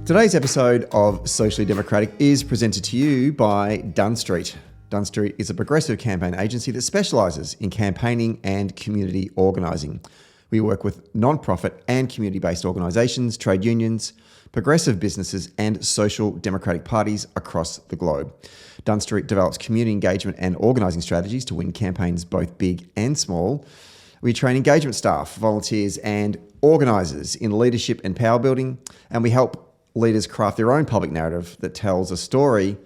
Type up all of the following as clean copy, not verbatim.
Today's episode of Socially Democratic is presented to you by Dunn Street. Dunn Street is a progressive campaign agency that specialises in campaigning and community organising. We work with non-profit and community-based organisations, trade unions, progressive businesses and social democratic parties across the globe. Dunn Street develops community engagement and organising strategies to win campaigns both big and small. We train engagement staff, volunteers and organisers in leadership and power building, and we help leaders craft their own public narrative that tells a story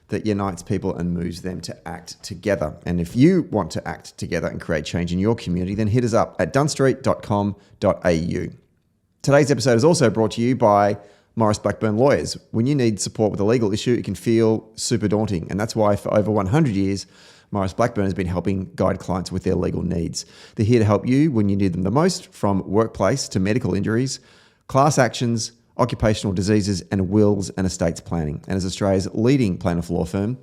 that unites people and moves them to act together. And if you want to act together and create change in your community, then hit us up at dunstreet.com.au. Today's episode is also brought to you by Maurice Blackburn Lawyers. When you need support with a legal issue, it can feel super daunting. And that's why for over 100 years, Maurice Blackburn has been helping guide clients with their legal needs. They're here to help you when you need them the most, from workplace to medical injuries, class actions, occupational diseases and wills and estates planning. And as Australia's leading plaintiff law firm,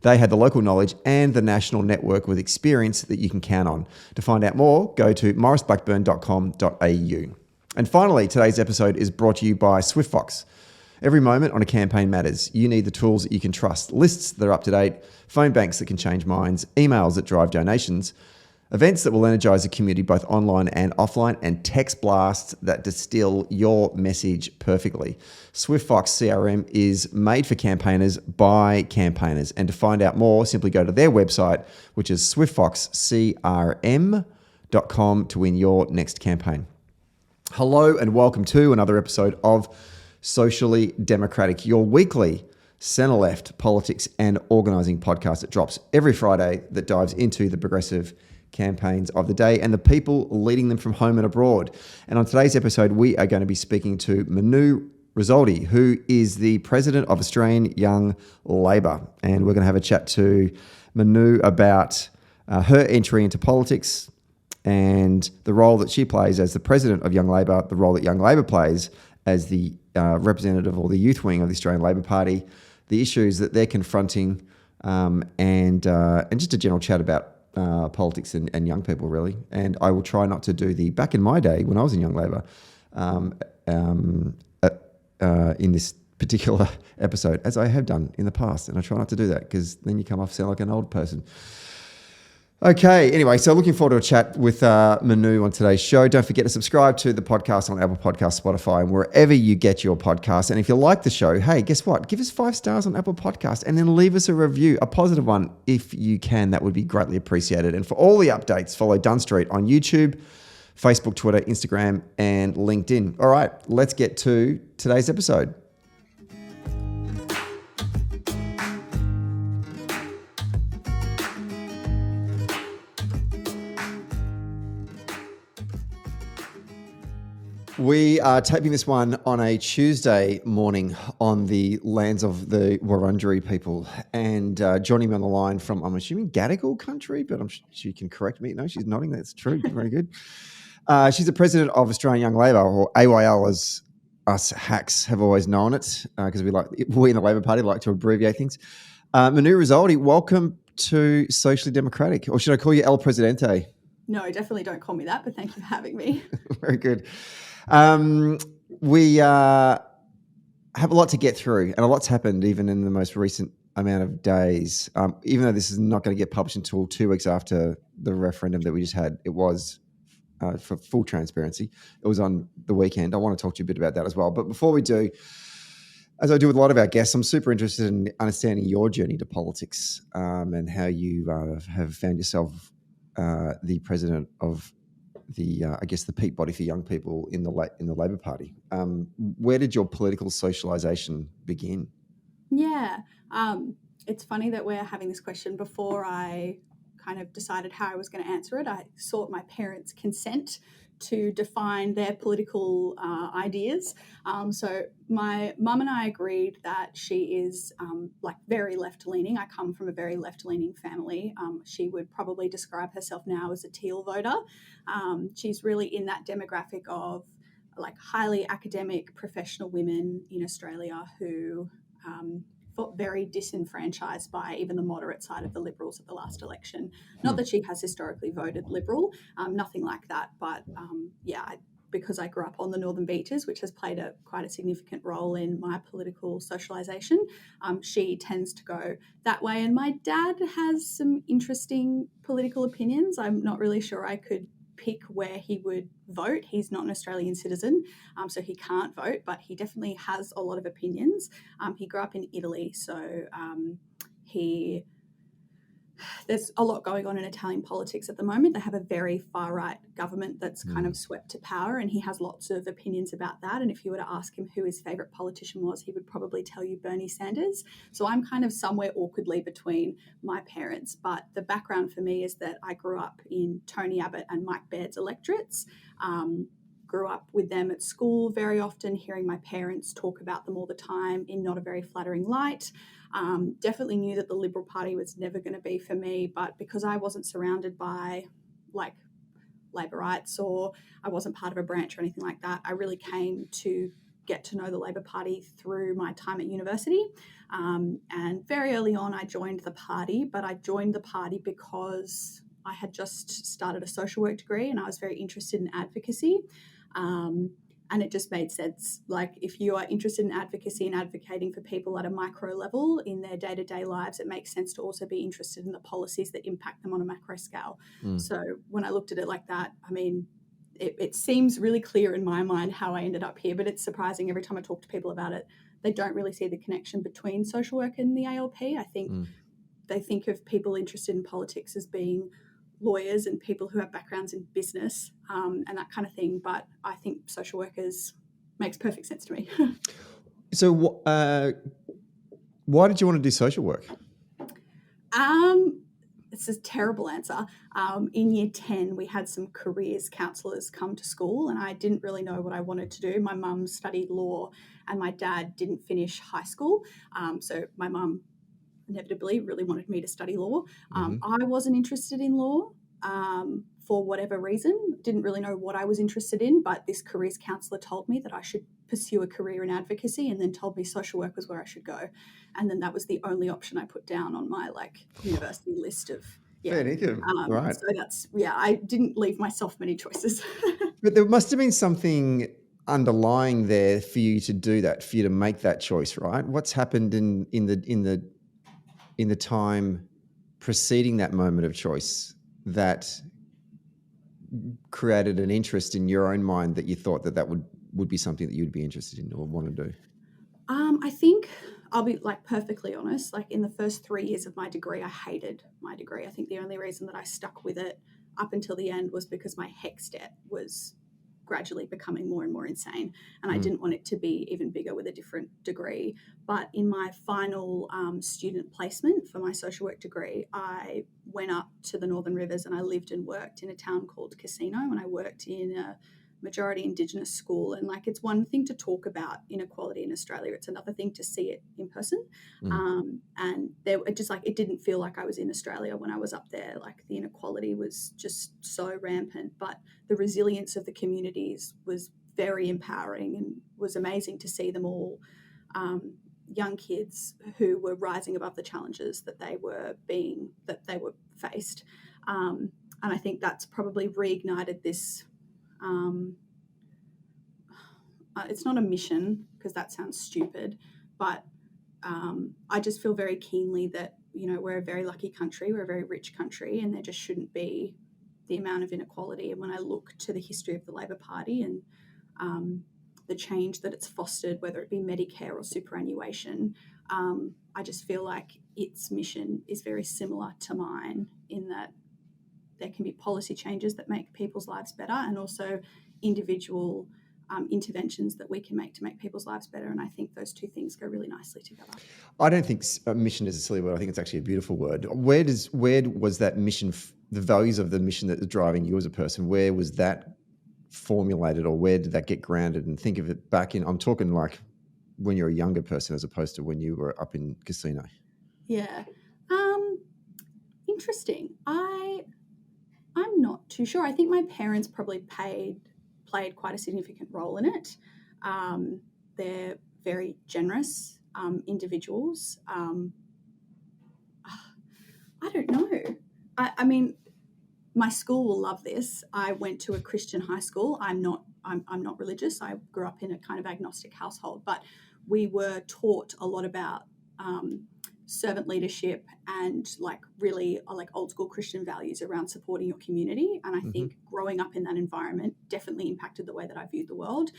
they have the local knowledge and the national network with experience that you can count on. To find out more, go to mauriceblackburn.com.au. And finally, today's episode is brought to you by SwiftFox. Every moment on a campaign matters. You need the tools that you can trust, lists that are up to date, phone banks that can change minds, emails that drive donations, events that will energise the community both online and offline, and text blasts that distill your message perfectly. SwiftFox CRM is made for campaigners by campaigners. And to find out more, simply go to their website, which is swiftfoxcrm.com to win your next campaign. Hello and welcome to another episode of Socially Democratic, your weekly centre-left politics and organising podcast that drops every Friday that dives into the progressive campaigns of the day and the people leading them from home and abroad. And on today's episode, we are going to be speaking to Manu Risoldi, who is the president of Australian Young Labor. And we're going to have a chat to Manu about her entry into politics and the role that she plays as the president of Young Labor, the role that Young Labor plays as the representative or the youth wing of the Australian Labor Party, the issues that they're confronting, and just a general chat about politics and young people, really. And I will try not to do the back in my day when I was in Young Labor in this particular episode, as I have done in the past. And I try not to do that because then you come off sound like an old person. Okay, anyway, so looking forward to a chat with Manu on today's show. Don't forget to subscribe to the podcast on Apple Podcasts, Spotify, and wherever you get your podcasts. And if you like the show, hey, guess what? Give us 5 stars on Apple Podcasts and then leave us a review, a positive one if you can. That would be greatly appreciated. And for all the updates, follow Dunn Street on YouTube, Facebook, Twitter, Instagram, and LinkedIn. All right, let's get to today's episode. We are taping this one on a Tuesday morning on the lands of the Wurundjeri people. And joining me on the line from, I'm assuming, Gadigal country, but she can correct me. No, she's nodding. That's true. Very good. She's the president of Australian Young Labor, or AYL as us hacks have always known it, because we in the Labor Party like to abbreviate things. Manu Risoldi, welcome to Socially Democratic. Or should I call you El Presidente? No, definitely don't call me that, but thank you for having me. Very good. We have a lot to get through, and a lot's happened even in the most recent amount of days. Even though this is not going to get published until 2 weeks after the referendum that we just had, it was, for full transparency, it was on the weekend. I want to talk to you a bit about that as well. But before we do, as I do with a lot of our guests, I'm super interested in understanding your journey to politics, and how you have found yourself the president of the peak body for young people in the Labor Party. Where did your political socialisation begin? Yeah, it's funny that we're having this question. Before I kind of decided how I was going to answer it, I sought my parents' consent to define their political ideas. So my mum and I agreed that she is very left-leaning. I come from a very left-leaning family. She would probably describe herself now as a teal voter. She's really in that demographic of highly academic professional women in Australia who felt very disenfranchised by even the moderate side of the Liberals at the last election. Not that she has historically voted Liberal, nothing like that, but because I grew up on the Northern Beaches, which has played quite a significant role in my political socialisation. She tends to go that way. And my dad has some interesting political opinions. I'm not really sure I could pick where he would vote. He's not an Australian citizen, so he can't vote, but he definitely has a lot of opinions. He grew up in Italy, so there's a lot going on in Italian politics at the moment. They have a very far-right government that's kind of swept to power, and he has lots of opinions about that. And if you were to ask him who his favourite politician was, he would probably tell you Bernie Sanders. So I'm kind of somewhere awkwardly between my parents. But the background for me is that I grew up in Tony Abbott and Mike Baird's electorates. Grew up with them at school very often, hearing my parents talk about them all the time in not a very flattering light. Definitely knew that the Liberal Party was never going to be for me, but because I wasn't surrounded by like Laborites or I wasn't part of a branch or anything like that, I really came to get to know the Labor Party through my time at university. And very early on, I joined the party, but I joined the party because I had just started a social work degree and I was very interested in advocacy. And it just made sense. Like, if you are interested in advocacy and advocating for people at a micro level in their day-to-day lives, it makes sense to also be interested in the policies that impact them on a macro scale. So when I looked at it like that, I mean, it seems really clear in my mind how I ended up here, but it's surprising every time I talk to people about it, they don't really see the connection between social work and the ALP. I think they think of people interested in politics as being lawyers and people who have backgrounds in business and that kind of thing. But I think social workers makes perfect sense to me. So why did you want to do social work? It's a terrible answer. In year 10, we had some careers counsellors come to school and I didn't really know what I wanted to do. My mum studied law and my dad didn't finish high school. So my mum inevitably really wanted me to study law. I wasn't interested in law for whatever reason. Didn't really know what I was interested in, but this careers counsellor told me that I should pursue a career in advocacy and then told me social work was where I should go. And then that was the only option I put down on my university list of, Fair income, right. So that's, I didn't leave myself many choices. But there must have been something underlying there for you to do that, for you to make that choice, right? What's happened in the time preceding that moment of choice that created an interest in your own mind that you thought that would be something that you'd be interested in or want to do? I think I'll be perfectly honest. In the first 3 years of my degree, I hated my degree. I think the only reason that I stuck with it up until the end was because my HECS debt was gradually becoming more and more insane, and I didn't want it to be even bigger with a different degree. But in my final student placement for my social work degree, I went up to the Northern Rivers and I lived and worked in a town called Casino, and I worked in a majority Indigenous school. And it's one thing to talk about inequality in Australia, it's another thing to see it in person. And it didn't feel like I was in Australia when I was up there. The inequality was just so rampant, but the resilience of the communities was very empowering and was amazing to see them all, young kids who were rising above the challenges that they were faced. And I think that's probably reignited this. It's not a mission because that sounds stupid, but I just feel very keenly that we're a very lucky country, we're a very rich country, and there just shouldn't be the amount of inequality. And when I look to the history of the Labor Party and the change that it's fostered, whether it be Medicare or superannuation, I just feel like its mission is very similar to mine in that there can be policy changes that make people's lives better and also individual interventions that we can make to make people's lives better. And I think those two things go really nicely together. I don't think mission is a silly word. I think it's actually a beautiful word. Where was that mission, the values of the mission that is driving you as a person, where was that formulated, or where did that get grounded? And think of it back in, I'm talking when you're a younger person as opposed to when you were up in Casino. Yeah. Interesting. I'm not too sure. I think my parents probably played quite a significant role in it. They're very generous individuals. I don't know. I mean, my school will love this. I went to a Christian high school. I'm not I'm not religious. I grew up in a kind of agnostic household, but we were taught a lot about servant leadership and like really like old school Christian values around supporting your community. And I think growing up in that environment definitely impacted the way that I viewed the world.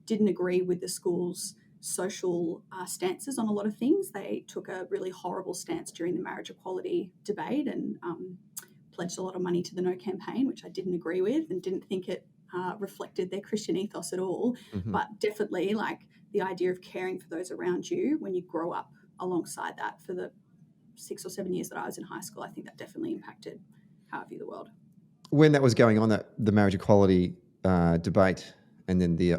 Didn't agree with the school's social stances on a lot of things. They took a really horrible stance during the marriage equality debate and pledged a lot of money to the No campaign, which I didn't agree with and didn't think it reflected their Christian ethos at all. But definitely like the idea of caring for those around you when you grow up alongside that for the 6 or 7 years that I was in high school, I think that definitely impacted how I view the world. When that was going on, that the marriage equality debate and then the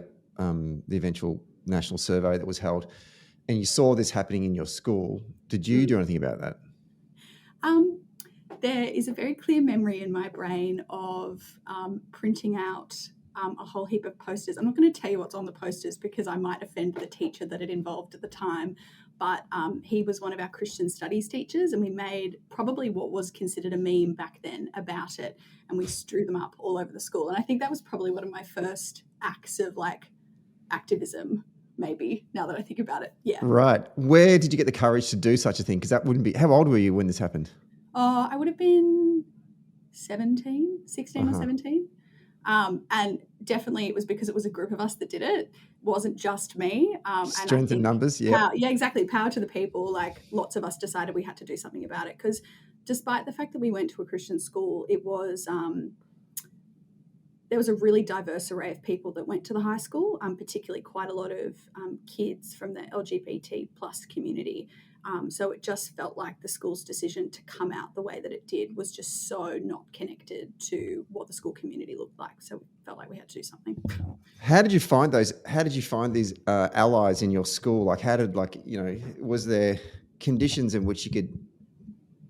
eventual national survey that was held, and you saw this happening in your school, did you do anything about that? There is a very clear memory in my brain of printing out a whole heap of posters. I'm not going to tell you what's on the posters because I might offend the teacher that it involved at the time, but he was one of our Christian studies teachers, and we made probably what was considered a meme back then about it, and we strew them up all over the school. And I think that was probably one of my first acts of like activism, maybe, now that I think about it. Yeah. Right. Where did you get the courage to do such a thing? Because that wouldn't be... How old were you when this happened? I would have been 16 or 17. And definitely it was because it was a group of us that did it. It wasn't just me. Strength in numbers, yeah. Yeah, exactly. Power to the people. Like lots of us decided we had to do something about it because despite the fact that we went to a Christian school, it was... there was a really diverse array of people that went to the high school, particularly quite a lot of kids from the LGBT plus community. So it just felt like the school's decision to come out the way that it did was just so not connected to what the school community looked like. So we felt like we had to do something. How did you find those? How did you find these allies in your school? Like, how did, like, you know, was there conditions in which you could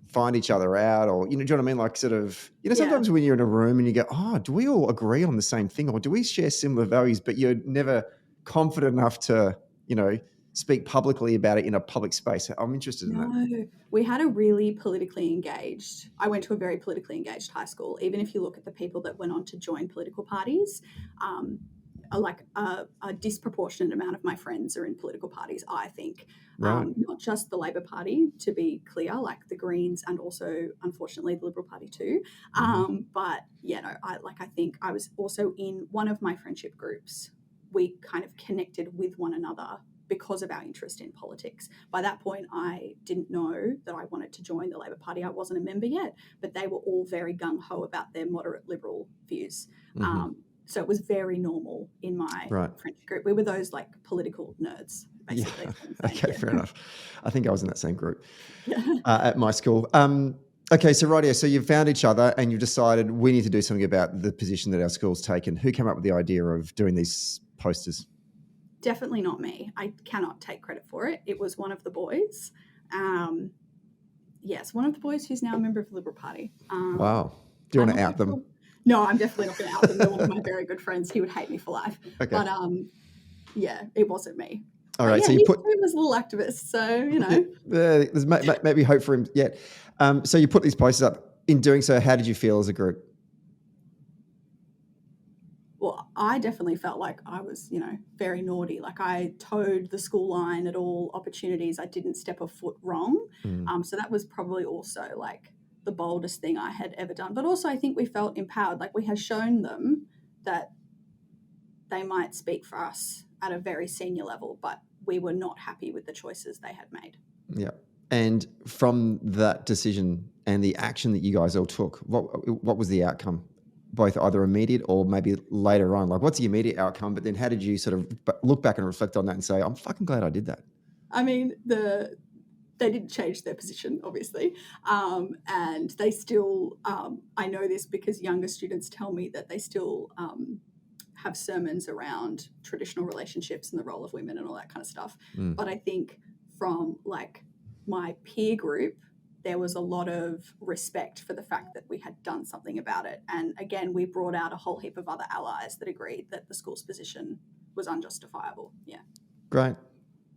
find each other out, or, you know, do you know what I mean? Like sort of, you know, sometimes when you're in a room and you go, oh, do we all agree on the same thing? Or do we share similar values, but you're never confident enough to, you know, speak publicly about it in a public space. I'm interested in that. No, we had a really politically engaged, I went to a very politically engaged high school. Even if you look at the people that went on to join political parties, a disproportionate amount of my friends are in political parties, I think. Right. Not just the Labor Party, to be clear, like the Greens and also, unfortunately, the Liberal Party too. But yeah, no, I think I was also in one of my friendship groups. We kind of connected with one another because of our interest in politics. By that point, I didn't know that I wanted to join the Labor Party. I wasn't a member yet, but they were all very gung-ho about their moderate liberal views. So it was very normal in my friendship group. We were those like political nerds, basically. Yeah. Okay, fair enough. I think I was in that same group at my school. Okay, so rightio. So you've found each other and you've decided we need to do something about the position that our school's taken. Who came up with the idea of doing these posters? Definitely not me. I cannot take credit for it. It was one of the boys. Yes, one of the boys who's now a member of the Liberal Party. Wow. Do you want to out them? No, I'm definitely not going to out them. They're one of my very good friends. He would hate me for life. Okay. But yeah, it wasn't me. All right. Yeah, so you put... He was a little activist, so, you know. There's maybe hope for him yet. So you put these posters up. In doing so, how did you feel as a group? Well, I definitely felt like I was, you know, very naughty. Like I towed the school line at all opportunities. I didn't step a foot wrong. So that was probably also like the boldest thing I had ever done. But also I think we felt empowered. Like we had shown them that they might speak for us at a very senior level, but we were not happy with the choices they had made. Yeah. And from that decision and the action that you guys all took, what was the outcome? Both either immediate or maybe later on? Like what's the immediate outcome? But then how did you sort of look back and reflect on that and say, I'm fucking glad I did that? I mean, they didn't change their position, obviously. And they still, I know this because younger students tell me that they still have sermons around traditional relationships and the role of women and all that kind of stuff. But I think from like my peer group, there was a lot of respect for the fact that we had done something about it. And again, we brought out a whole heap of other allies that agreed that the school's position was unjustifiable. Yeah. Great.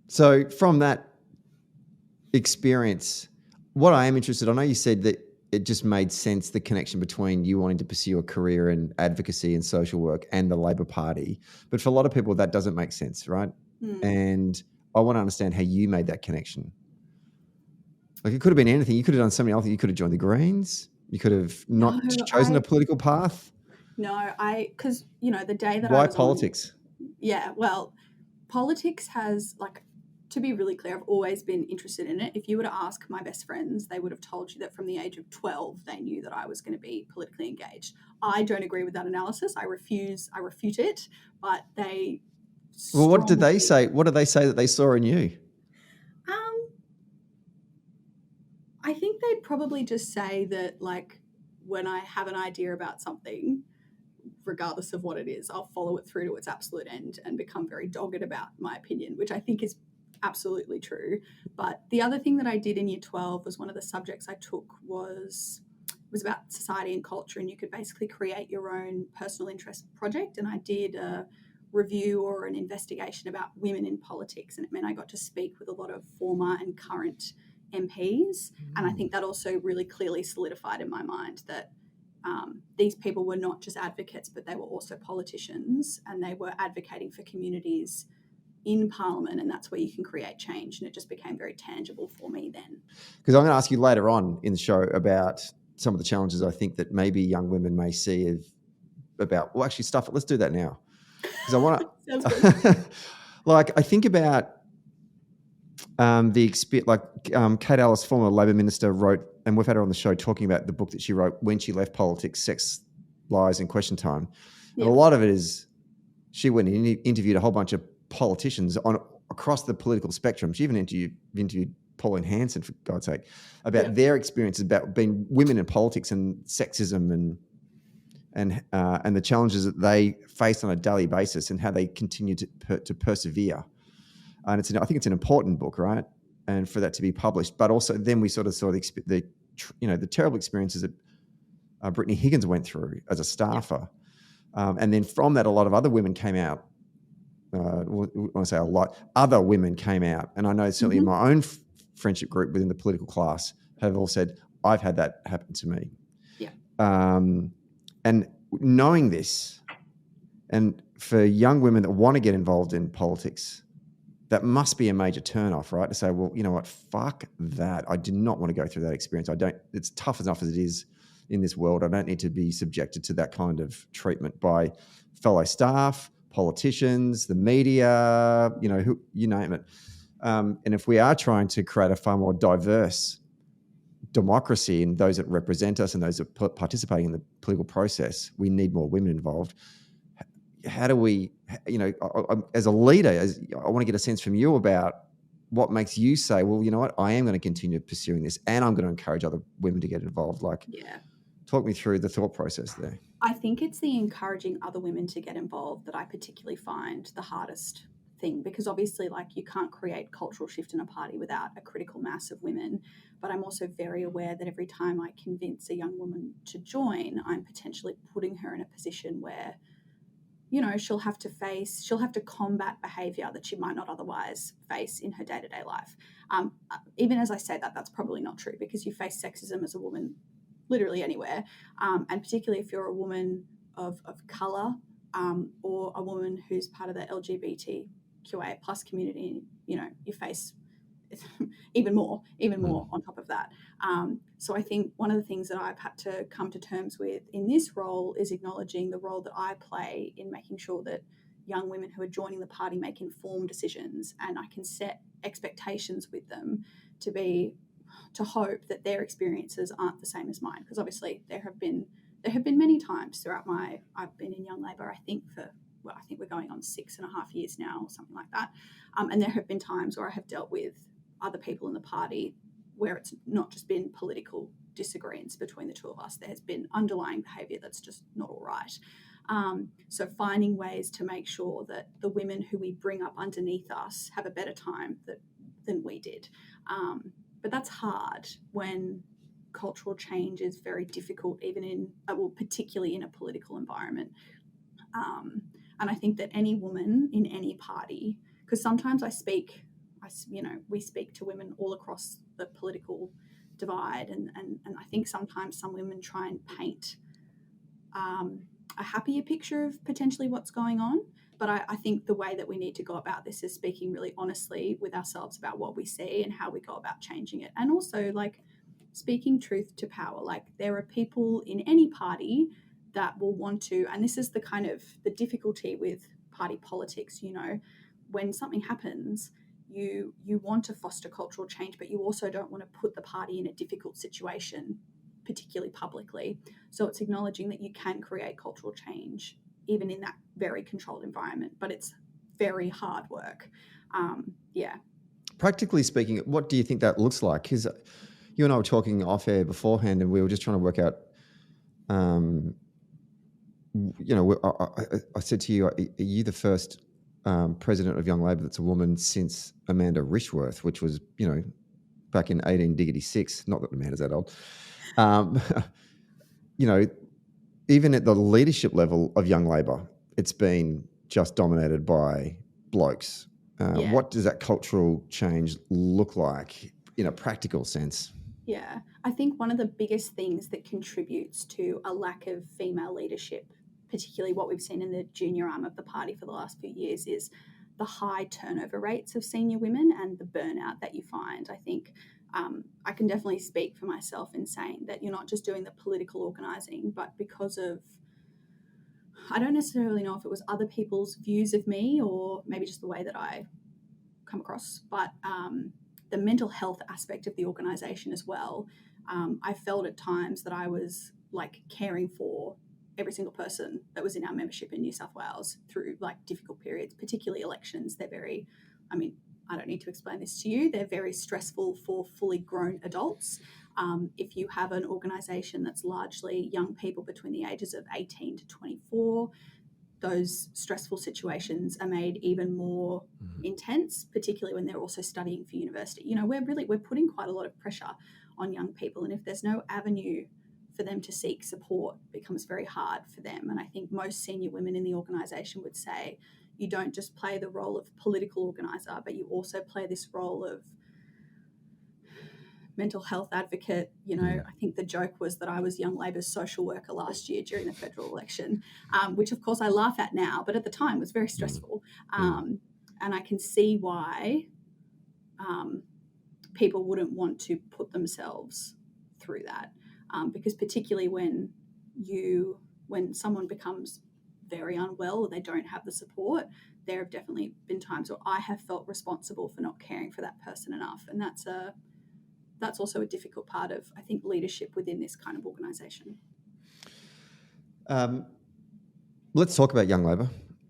So from that experience, what I am interested, I know you said that it just made sense, the connection between you wanting to pursue a career in advocacy and social work and the Labor Party. But for a lot of people, that doesn't make sense, right? And I want to understand how you made that connection. Like, it could have been anything. You could have done something else. You could have joined the Greens. You could have not chosen a political path. Because, the day that Why I was politics? Politics has, to be really clear, I've always been interested in it. If you were to ask my best friends, they would have told you that from the age of 12, they knew that I was going to be politically engaged. I don't agree with that analysis. I refute it, but they... Well, what did they say? What did they say that they saw in you? I think they'd probably just say that, when I have an idea about something, regardless of what it is, I'll follow it through to its absolute end and become very dogged about my opinion, which I think is absolutely true. But the other thing that I did in year 12 was, one of the subjects I took was about society and culture, and you could basically create your own personal interest project. And I did a review or an investigation about women in politics, and it meant I got to speak with a lot of former and current MPs. And I think that also really clearly solidified in my mind that these people were not just advocates, but they were also politicians, and they were advocating for communities in Parliament, and that's where you can create change. And it just became very tangible for me then. Because I'm going to ask you later on in the show about some of the challenges I think that maybe young women may see about, well, actually, stuff it. Let's do that now. Because I want to, I think about the experience, Kate Ellis, former Labor Minister, wrote, and we've had her on the show talking about the book that she wrote when she left politics, Sex, Lies and Question Time. And a lot of it is, she went and interviewed a whole bunch of politicians across the political spectrum. She even interviewed Pauline Hanson, for God's sake, about their experiences about being women in politics and sexism and the challenges that they face on a daily basis and how they continue to persevere. And I think it's an important book, right? And for that to be published, but also then we sort of saw the terrible experiences that Brittany Higgins went through as a staffer, and then from that, a lot of other women came out. When I say a lot, other women came out, and I know certainly in my own friendship group within the political class have all said, "I've had that happen to me." Yeah. And knowing this, and for young women that want to get involved in politics, that must be a major turnoff, right? To say, well, you know what, fuck that. I do not want to go through that experience. It's tough enough as it is in this world. I don't need to be subjected to that kind of treatment by fellow staff, politicians, the media, you name it. And if we are trying to create a far more diverse democracy in those that represent us and those that participating in the political process, we need more women involved. How do we, as a leader, I want to get a sense from you about what makes you say, well, you know what, I am going to continue pursuing this, and I'm going to encourage other women to get involved. Talk me through the thought process there. I think it's the encouraging other women to get involved that I particularly find the hardest thing, because obviously, you can't create cultural shift in a party without a critical mass of women. But I'm also very aware that every time I convince a young woman to join, I'm potentially putting her in a position where, she'll have to combat behaviour that she might not otherwise face in her day-to-day life. Even as I say that, that's probably not true, because you face sexism as a woman literally anywhere, and particularly if you're a woman of colour, or a woman who's part of the LGBTQIA plus community, you face even more on top of that. So I think one of the things that I've had to come to terms with in this role is acknowledging the role that I play in making sure that young women who are joining the party make informed decisions, and I can set expectations with them to hope that their experiences aren't the same as mine. Because obviously there have been many times throughout I've been in Young Labor, I think we're going on 6.5 years now or something like that. And there have been times where I have dealt with other people in the party where it's not just been political disagreements between the two of us. There has been underlying behaviour that's just not all right. So finding ways to make sure that the women who we bring up underneath us have a better time than we did. But that's hard when cultural change is very difficult, even particularly in a political environment. And I think that any woman in any party, because sometimes we speak to women all across the political divide. And I think sometimes some women try and paint a happier picture of potentially what's going on. But I think the way that we need to go about this is speaking really honestly with ourselves about what we see and how we go about changing it. And also, like, speaking truth to power. Like, there are people in any party that will want to, and this is the kind of the difficulty with party politics, you know, when something happens, you want to foster cultural change, but you also don't want to put the party in a difficult situation, particularly publicly. So it's acknowledging that you can create cultural change even in that very controlled environment, but it's very hard work. Yeah. Practically speaking, what do you think that looks like? Because you and I were talking off air beforehand, and we were just trying to work out. You know, I said to you, are you the first president of Young Labor that's a woman since Amanda Rishworth, which was, you know, back in 1866. Not that Amanda's that old. You know, even at the leadership level of Young Labor, it's been just dominated by blokes. Yeah. What does that cultural change look like in a practical sense? Yeah, I think one of the biggest things that contributes to a lack of female leadership, particularly what we've seen in the junior arm of the party for the last few years, is the high turnover rates of senior women and the burnout that you find. I think I can definitely speak for myself in saying that you're not just doing the political organising, but because of, I don't necessarily know if it was other people's views of me or maybe just the way that I come across, but the mental health aspect of the organisation as well. I felt at times that I was like caring for every single person that was in our membership in New South Wales through like difficult periods, particularly elections. They're very, I mean, I don't need to explain this to you. They're very stressful for fully grown adults. If you have an organisation that's largely young people between the ages of 18 to 24, those stressful situations are made even more intense, particularly when they're also studying for university. You know, we're putting quite a lot of pressure on young people, and if there's no avenue for them to seek support, it becomes very hard for them. And I think most senior women in the organisation would say you don't just play the role of political organiser, but you also play this role of mental health advocate. You know, I think the joke was that I was Young Labor's social worker last year during the federal election, which of course I laugh at now, but at the time was very stressful. And I can see why people wouldn't want to put themselves through that, because particularly when someone becomes very unwell or they don't have the support, there have definitely been times where I have felt responsible for not caring for that person enough. And that's also a difficult part of, I think, leadership within this kind of organisation. Let's talk about Young Labor.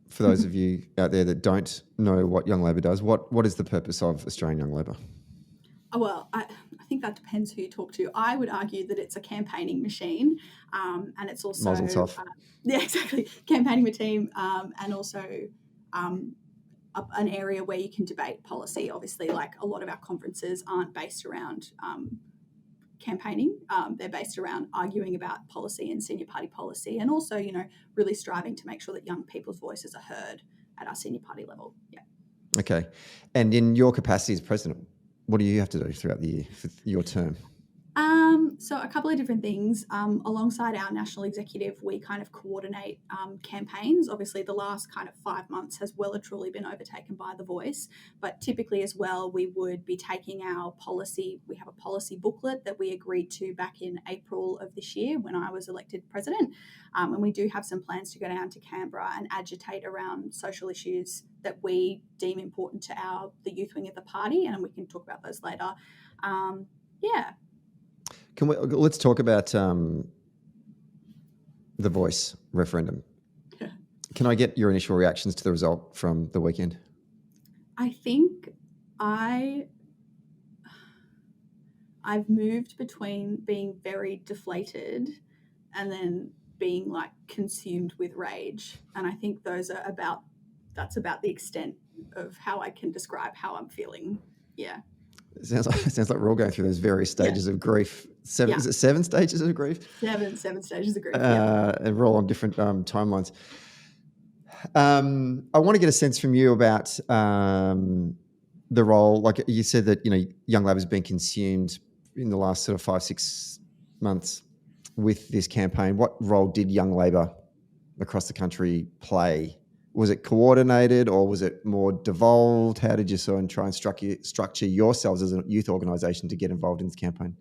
For those of you out there that don't know what Young Labor does, what is the purpose of Australian Young Labor? Oh, well, I think that depends who you talk to. I would argue that it's a campaigning machine, and it's also Mazel tov. Yeah, exactly, campaigning machine, and also an area where you can debate policy. Obviously, like a lot of our conferences aren't based around campaigning. They're based around arguing about policy and senior party policy, and also, you know, really striving to make sure that young people's voices are heard at our senior party level. Yeah. Okay. And in your capacity as president, what do you have to do throughout the year for your term? So a couple of different things. Alongside our national executive, we kind of coordinate campaigns. Obviously, the last kind of 5 months has well and truly been overtaken by The Voice. But typically as well, we would be taking our policy. We have a policy booklet that we agreed to back in April of this year when I was elected president. And we do have some plans to go down to Canberra and agitate around social issues that we deem important to the youth wing of the party. And we can talk about those later. Yeah. Let's talk about the Voice referendum. Yeah. Can I get your initial reactions to the result from the weekend? I think I've moved between being very deflated and then being like consumed with rage. And I think that's about the extent of how I can describe how I'm feeling. Yeah. It sounds like we're all going through those various stages of grief. Is it 7 stages of grief? Seven stages of grief. And we're all on different timelines. I want to get a sense from you about the role. Like you said that, you know, Young Labor's been consumed in the last sort of 5-6 months with this campaign, what role did Young Labor across the country play? Was it coordinated or was it more devolved? How did you sort of try and structure yourselves as a youth organisation to get involved in this campaign?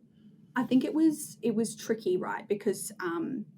I think it was tricky, right? Because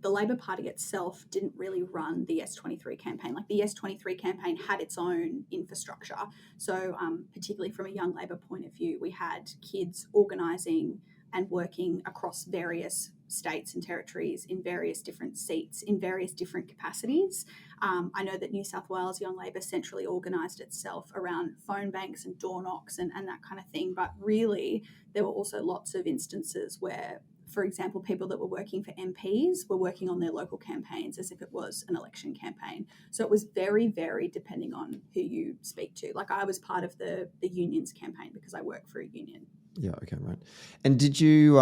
the Labor Party itself didn't really run the Yes23 campaign. Like the Yes23 campaign had its own infrastructure. So particularly from a Young Labor point of view, we had kids organising and working across various states and territories in various different seats, in various different capacities. I know that New South Wales Young Labor centrally organised itself around phone banks and door knocks and that kind of thing. But really, there were also lots of instances where, for example, people that were working for MPs were working on their local campaigns as if it was an election campaign. So it was very, very depending on who you speak to. Like I was part of the unions campaign because I work for a union. Yeah, okay, right. And did you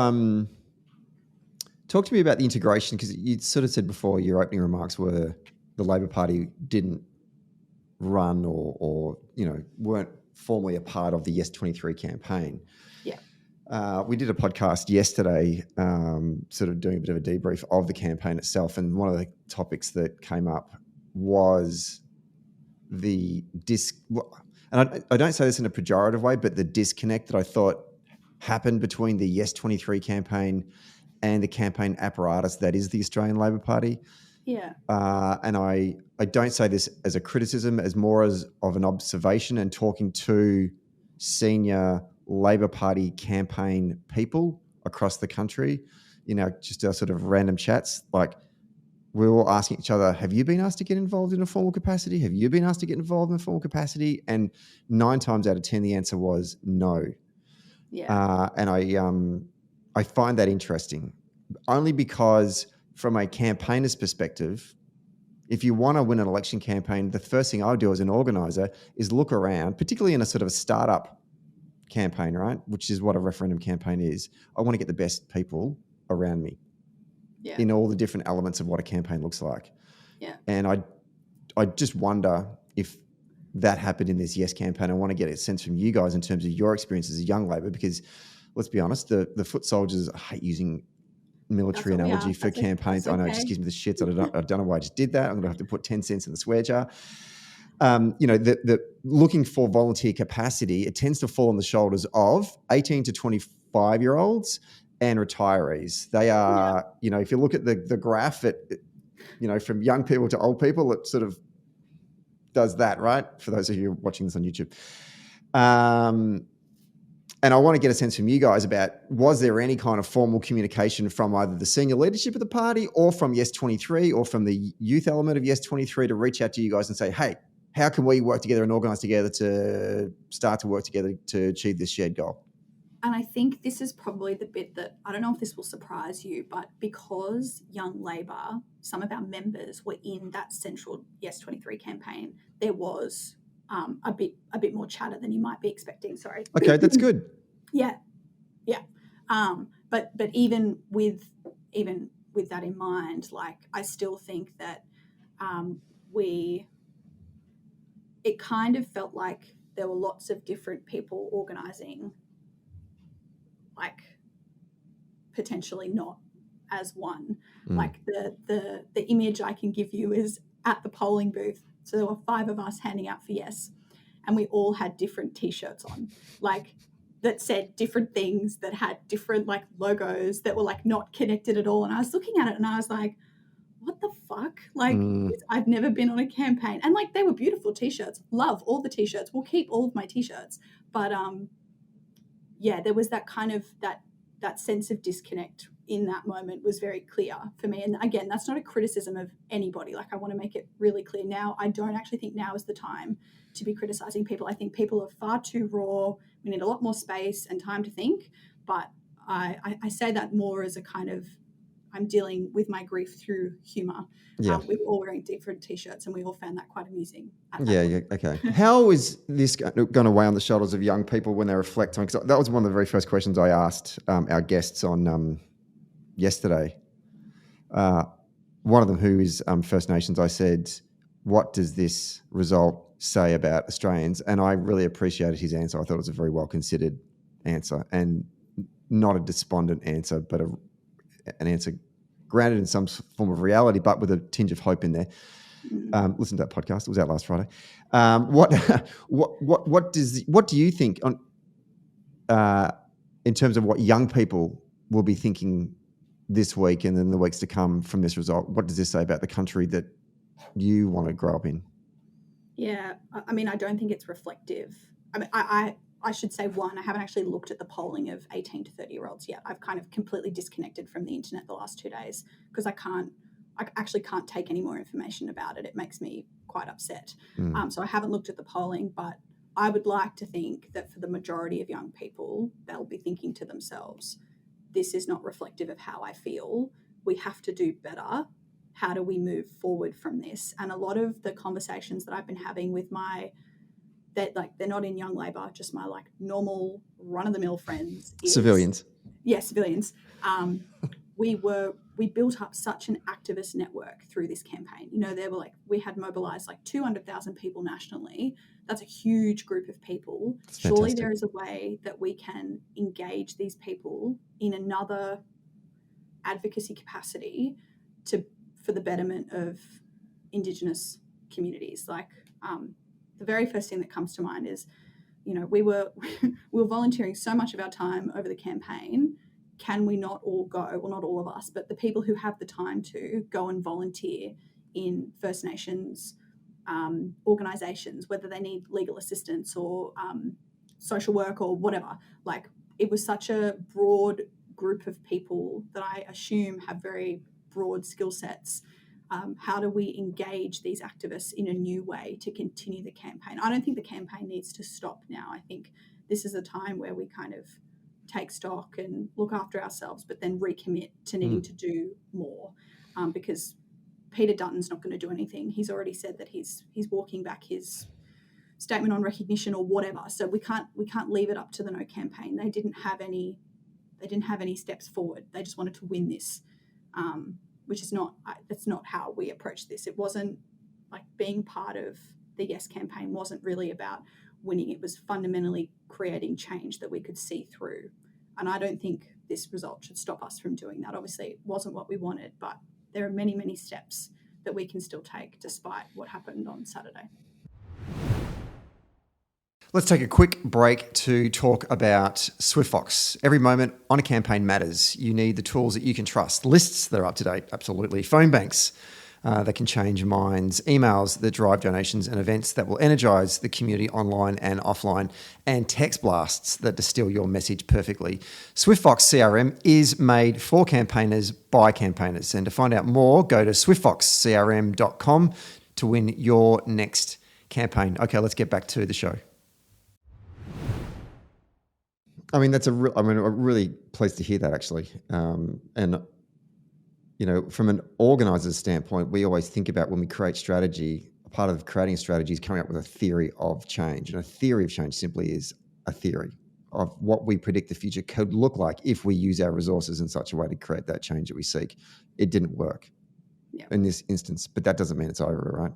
talk to me about the integration? Because you sort of said before your opening remarks were the Labor Party didn't run or weren't formally a part of the Yes23 campaign. Yeah. We did a podcast yesterday, sort of doing a bit of a debrief of the campaign itself, and one of the topics that came up was the and I don't say this in a pejorative way, but the disconnect that I thought happened between the Yes23 campaign and the campaign apparatus that is the Australian Labor Party. Yeah. And I don't say this as a criticism, as more as of an observation and talking to senior Labor Party campaign people across the country, just our sort of random chats. Like we're all asking each other, have you been asked to get involved in a formal capacity? Have you been asked to get involved in a formal capacity? And 9 times out of 10, the answer was no. Yeah. And I find that interesting, only because from a campaigner's perspective, if you want to win an election campaign, the first thing I would do as an organiser is look around, particularly in a sort of a startup campaign, right? Which is what a referendum campaign is. I want to get the best people around me in all the different elements of what a campaign looks like. Yeah. And I just wonder if that happened in this Yes campaign. I want to get a sense from you guys in terms of your experience as a Young Labor, because let's be honest, the foot soldiers, I hate using military analogy for campaigns. I know it just gives me the shits. I don't know why I just did that. I'm going to have to put 10 cents in the swear jar. The looking for volunteer capacity, it tends to fall on the shoulders of 18 to 25-year-olds and retirees. They are, if you look at the graph, from young people to old people, it sort of does that, right? For those of you watching this on YouTube. And I want to get a sense from you guys about, was there any kind of formal communication from either the senior leadership of the party or from Yes23 or from the youth element of Yes23 to reach out to you guys and say, hey, how can we work together and organise together to start to work together to achieve this shared goal? And I think this is probably the bit that, I don't know if this will surprise you, but because Young Labor, some of our members were in that central Yes23 campaign, there was a bit more chatter than you might be expecting. Sorry. Okay, that's good. Yeah. But even with that in mind, like I still think that it kind of felt like there were lots of different people organising, like potentially not as one. Like the image I can give you is at the polling booth. So there were 5 of us handing out for Yes, and we all had different T-shirts on, like that said different things, that had different like logos that were like not connected at all. And I was looking at it and I was like, what the fuck? Like I've never been on a campaign. And like they were beautiful T-shirts. Love all the T-shirts. We'll keep all of my T-shirts. But there was that kind of that sense of disconnect in that moment was very clear for me. And again, that's not a criticism of anybody. Like I want to make it really clear now. I don't actually think now is the time to be criticizing people. I think people are far too raw. We need a lot more space and time to think. But I say that more as a kind of, I'm dealing with my grief through humour. Yeah. We were all wearing different T-shirts and we all found that quite amusing. Yeah, okay. How is this going to weigh on the shoulders of young people when they reflect on, because that was one of the very first questions I asked our guests on yesterday. One of them, who is First Nations, I said, what does this result say about Australians? And I really appreciated his answer. I thought it was a very well considered answer. And not a despondent answer, but an answer grounded in some form of reality, but with a tinge of hope in there. Listen to that podcast. It was out last Friday. What do you think on in terms of what young people will be thinking this week and then the weeks to come from this result? What does this say about the country that you want to grow up in? Yeah, I mean, I don't think it's reflective. I mean, I should say, one, I haven't actually looked at the polling of 18 to 30-year-olds yet. I've kind of completely disconnected from the internet the last 2 days because I actually can't take any more information about it. It makes me quite upset. So I haven't looked at the polling, but I would like to think that for the majority of young people, they'll be thinking to themselves, this is not reflective of how I feel. We have to do better. How do we move forward from this? And a lot of the conversations that I've been having with they're not in Young Labor, just my like normal run-of-the-mill friends. Civilians. Yeah, civilians. We built up such an activist network through this campaign. You know, we had mobilized like 200,000 people nationally. That's a huge group of people. Surely there is a way that we can engage these people in another advocacy capacity for the betterment of Indigenous communities. Like the very first thing that comes to mind is, you know, we were volunteering so much of our time over the campaign. Can we not all go? Well, not all of us, but the people who have the time to go and volunteer in First Nations organisations, whether they need legal assistance or social work or whatever. Like, it was such a broad group of people that I assume have very broad skill sets. How do we engage these activists in a new way to continue the campaign? I don't think the campaign needs to stop now. I think this is a time where we kind of take stock and look after ourselves, but then recommit to needing to do more, because Peter Dutton's not going to do anything. He's already said that he's walking back his statement on recognition or whatever. So we can't leave it up to the No campaign. They didn't have any steps forward. They just wanted to win this, which is that's not how we approach this. It wasn't like being part of the Yes campaign wasn't really about winning. It was fundamentally creating change that we could see through. And I don't think this result should stop us from doing that. Obviously, it wasn't what we wanted, but there are many, many steps that we can still take despite what happened on Saturday. Let's take a quick break to talk about SwiftFox. Every moment on a campaign matters. You need the tools that you can trust. Lists that are up to date, absolutely. Phone banks that can change minds. Emails that drive donations and events that will energise the community online and offline. And text blasts that distill your message perfectly. SwiftFox CRM is made for campaigners by campaigners. And to find out more, go to swiftfoxcrm.com to win your next campaign. Okay, let's get back to the show. I mean, I'm really pleased to hear that, actually. And, you know, from an organiser's standpoint, we always think about when we create strategy, part of creating a strategy is coming up with a theory of change. And a theory of change simply is a theory of what we predict the future could look like if we use our resources in such a way to create that change that we seek. It didn't work in this instance, but that doesn't mean it's over, right?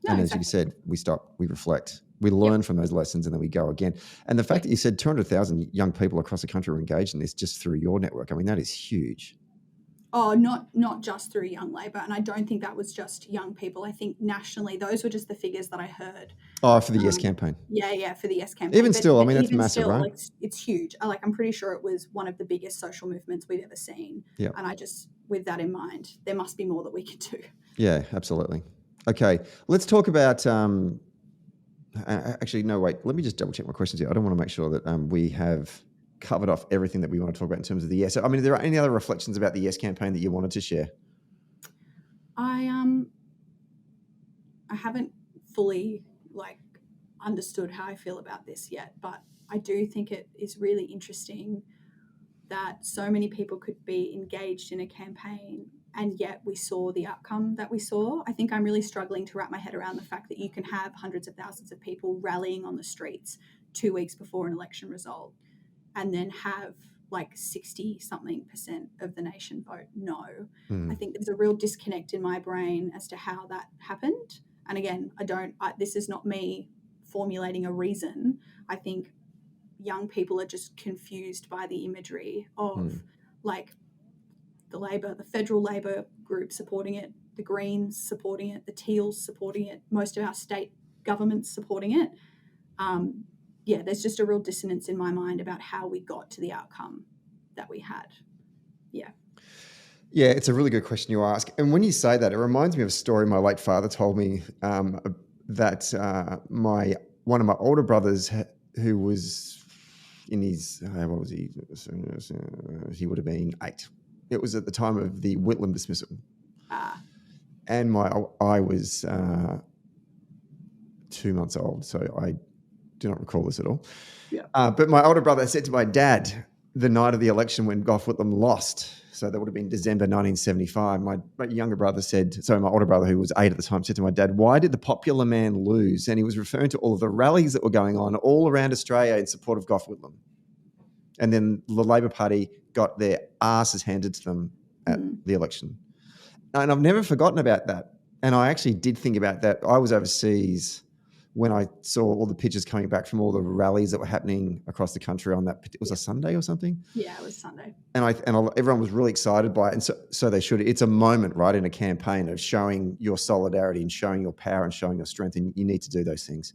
No, and as you said, we stop, we reflect. We learn from those lessons and then we go again. And the fact that you said 200,000 young people across the country were engaged in this just through your network, I mean, that is huge. Oh, not just through Young Labor. And I don't think that was just young people. I think nationally, those were just the figures that I heard. Oh, for the Yes campaign. Yeah, for the Yes campaign. Even still, I mean, that's massive, right? Like, it's huge. I'm pretty sure it was one of the biggest social movements we've ever seen. Yeah. And with that in mind, there must be more that we can do. Yeah, absolutely. Okay, let's talk about... actually, no, wait. Let me just double check my questions here. I don't want to make sure that we have covered off everything that we want to talk about in terms of the Yes. I mean, are there any other reflections about the Yes campaign that you wanted to share? I haven't fully understood how I feel about this yet, but I do think it is really interesting that so many people could be engaged in a campaign and yet we saw the outcome that we saw. I think I'm really struggling to wrap my head around the fact that you can have hundreds of thousands of people rallying on the streets 2 weeks before an election result and then have 60-something% of the nation vote no. I think there's a real disconnect in my brain as to how that happened. And again, this is not me formulating a reason. I think young people are just confused by the imagery of like the federal Labor group supporting it, the Greens supporting it, the Teals supporting it, most of our state governments supporting it. There's just a real dissonance in my mind about how we got to the outcome that we had. Yeah, it's a really good question you ask. And when you say that, it reminds me of a story my late father told me that one of my older brothers, who was in his, what was he? He would have been 8. It was at the time of the Whitlam dismissal. And I was 2 months old, so I do not recall this at all. Yeah. But my older brother said to my dad the night of the election when Gough Whitlam lost, so that would have been December 1975, my younger brother said, so my older brother, who was 8 at the time, said to my dad, "Why did the popular man lose?" And he was referring to all of the rallies that were going on all around Australia in support of Gough Whitlam. And then the Labor Party got their asses handed to them at the election. And I've never forgotten about that. And I actually did think about that. I was overseas when I saw all the pictures coming back from all the rallies that were happening across the country on that. It was a Sunday or something? Yeah, it was Sunday. And everyone was really excited by it. And so they should. It's a moment, right, in a campaign of showing your solidarity and showing your power and showing your strength. And you need to do those things.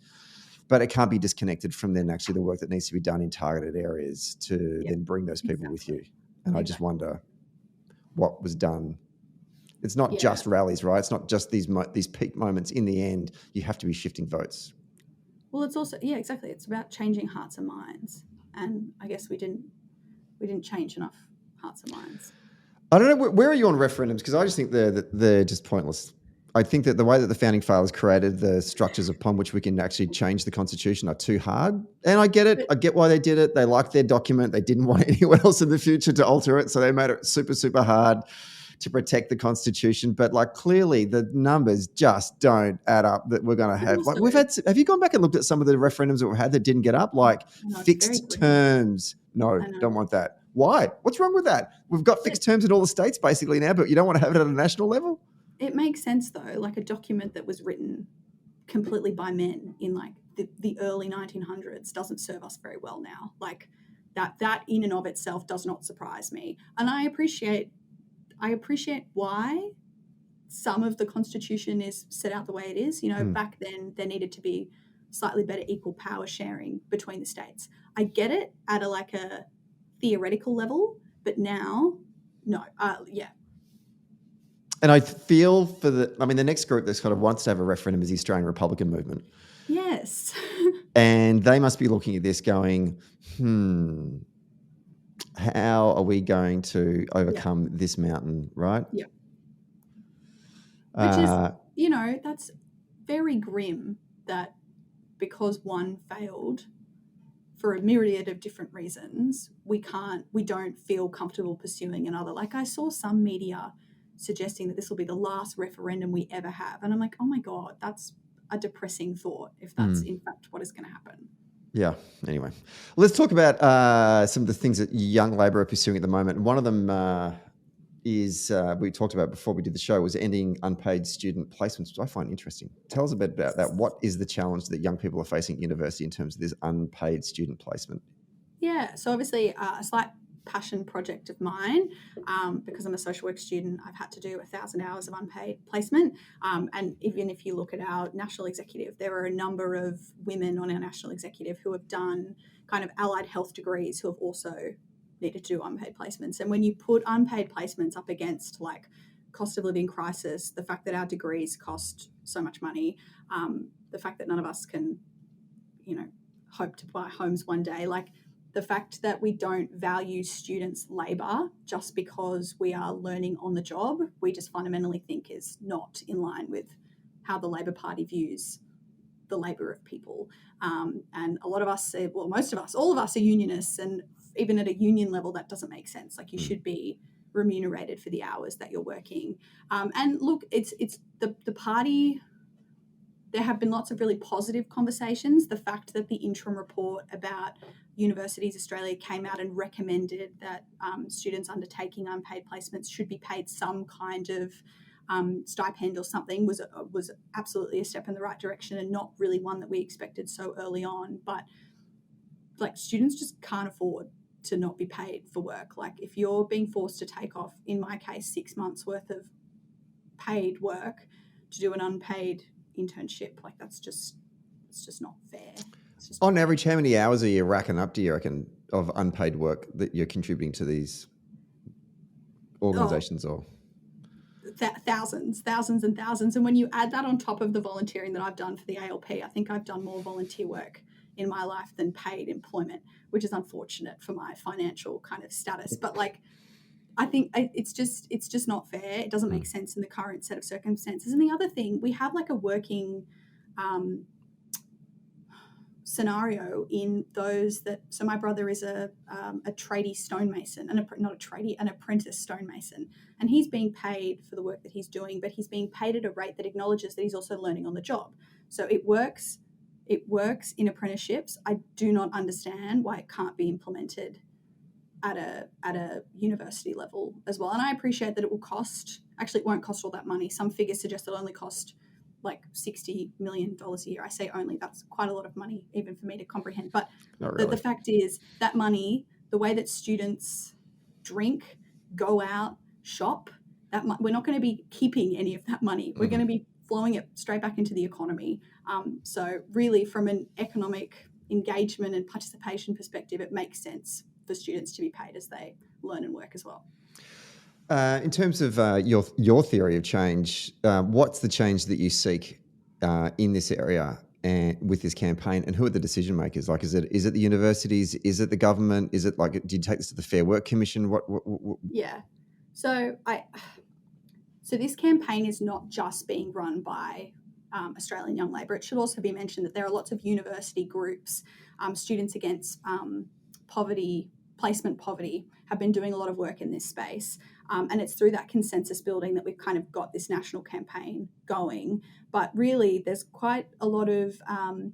But it can't be disconnected from then actually the work that needs to be done in targeted areas to then bring those people with you. And I just wonder what was done. It's not just rallies, right? It's not just these peak moments. In the end, you have to be shifting votes. Well, it's also, exactly. It's about changing hearts and minds. And I guess we didn't change enough hearts and minds. I don't know. Where are you on referendums? Because I just think they're just pointless. I think that the way that the founding fathers created the structures upon which we can actually change the Constitution are too hard. And I get it. I get why they did it. They liked their document. They didn't want anyone else in the future to alter it. So they made it super, super hard to protect the Constitution. But like clearly the numbers just don't add up that we're going to have. Like have you gone back and looked at some of the referendums that we've had that didn't get up? Like fixed terms. No, don't want that. Why? What's wrong with that? We've got fixed terms in all the states basically now, but you don't want to have it at a national level? It makes sense though, like a document that was written completely by men in like the early 1900s doesn't serve us very well now. Like that in and of itself does not surprise me. And I appreciate why some of the Constitution is set out the way it is. Back then there needed to be slightly better equal power sharing between the states. I get it at a theoretical level, but now, no. And I feel the next group that's kind of wants to have a referendum is the Australian Republican movement. Yes. And they must be looking at this going, how are we going to overcome this mountain, right? Yeah. Which is, that's very grim that because one failed for a myriad of different reasons, we don't feel comfortable pursuing another. Like I saw some media suggesting that this will be the last referendum we ever have. And I'm like, oh my God, that's a depressing thought if that's in fact what is going to happen. Yeah. Anyway, let's talk about some of the things that young Labor are pursuing at the moment. One of them is we talked about before we did the show was ending unpaid student placements, which I find interesting. Tell us a bit about that. What is the challenge that young people are facing at university in terms of this unpaid student placement? Yeah. So obviously a slight passion project of mine because I'm a social work student. I've had to do 1,000 hours of unpaid placement. And even if you look at our national executive, there are a number of women on our national executive who have done kind of allied health degrees who have also needed to do unpaid placements. And when you put unpaid placements up against like cost of living crisis, the fact that our degrees cost so much money, the fact that none of us can, hope to buy homes one day, like the fact that we don't value students' labour just because we are learning on the job, we just fundamentally think is not in line with how the Labor Party views the labour of people. And a lot of us, most of us, all of us are unionists, and even at a union level, that doesn't make sense. Like you should be remunerated for the hours that you're working. And look, it's the party. There have been lots of really positive conversations. The fact that the interim report about Universities Australia came out and recommended that students undertaking unpaid placements should be paid some kind of stipend or something was absolutely a step in the right direction and not really one that we expected so early on. But like students just can't afford to not be paid for work. Like if you're being forced to take off, in my case, 6 months worth of paid work to do an unpaid internship, like it's just not fair. It's just not On fair. average, how many hours are you racking up, do you reckon, of unpaid work that you're contributing to these organisations? Or Thousands and thousands. And when you add that on top of the volunteering that I've done for the ALP, I think I've done more volunteer work in my life than paid employment, which is unfortunate for my financial kind of status. But like, I think it's just not fair. It doesn't make sense in the current set of circumstances. And the other thing, we have like a working scenario in those that, so my brother is a tradie stonemason, and not a tradie, an apprentice stonemason, and he's being paid for the work that he's doing, but he's being paid at a rate that acknowledges that he's also learning on the job. So it works in apprenticeships. I do not understand why it can't be implemented at a university level as well. And I appreciate that it will cost, actually it won't cost all that money. Some figures suggest it'll only cost like $60 million a year. I say only, that's quite a lot of money even for me to comprehend. But really. the fact is that money, the way that students drink, go out, shop, we're not going to be keeping any of that money. We're going to be flowing it straight back into the economy. So really from an economic engagement and participation perspective, it makes sense for students to be paid as they learn and work as well. In terms of your theory of change, what's the change that you seek in this area and with this campaign, and who are the decision makers? Like, is it the universities? Is it the government? Is it like, do you take this to the Fair Work Commission? What? Yeah. So this campaign is not just being run by Australian Young Labor. It should also be mentioned that there are lots of university groups, Students Against Placement Poverty, have been doing a lot of work in this space. And it's through that consensus building that we've kind of got this national campaign going. But really, there's quite a lot of,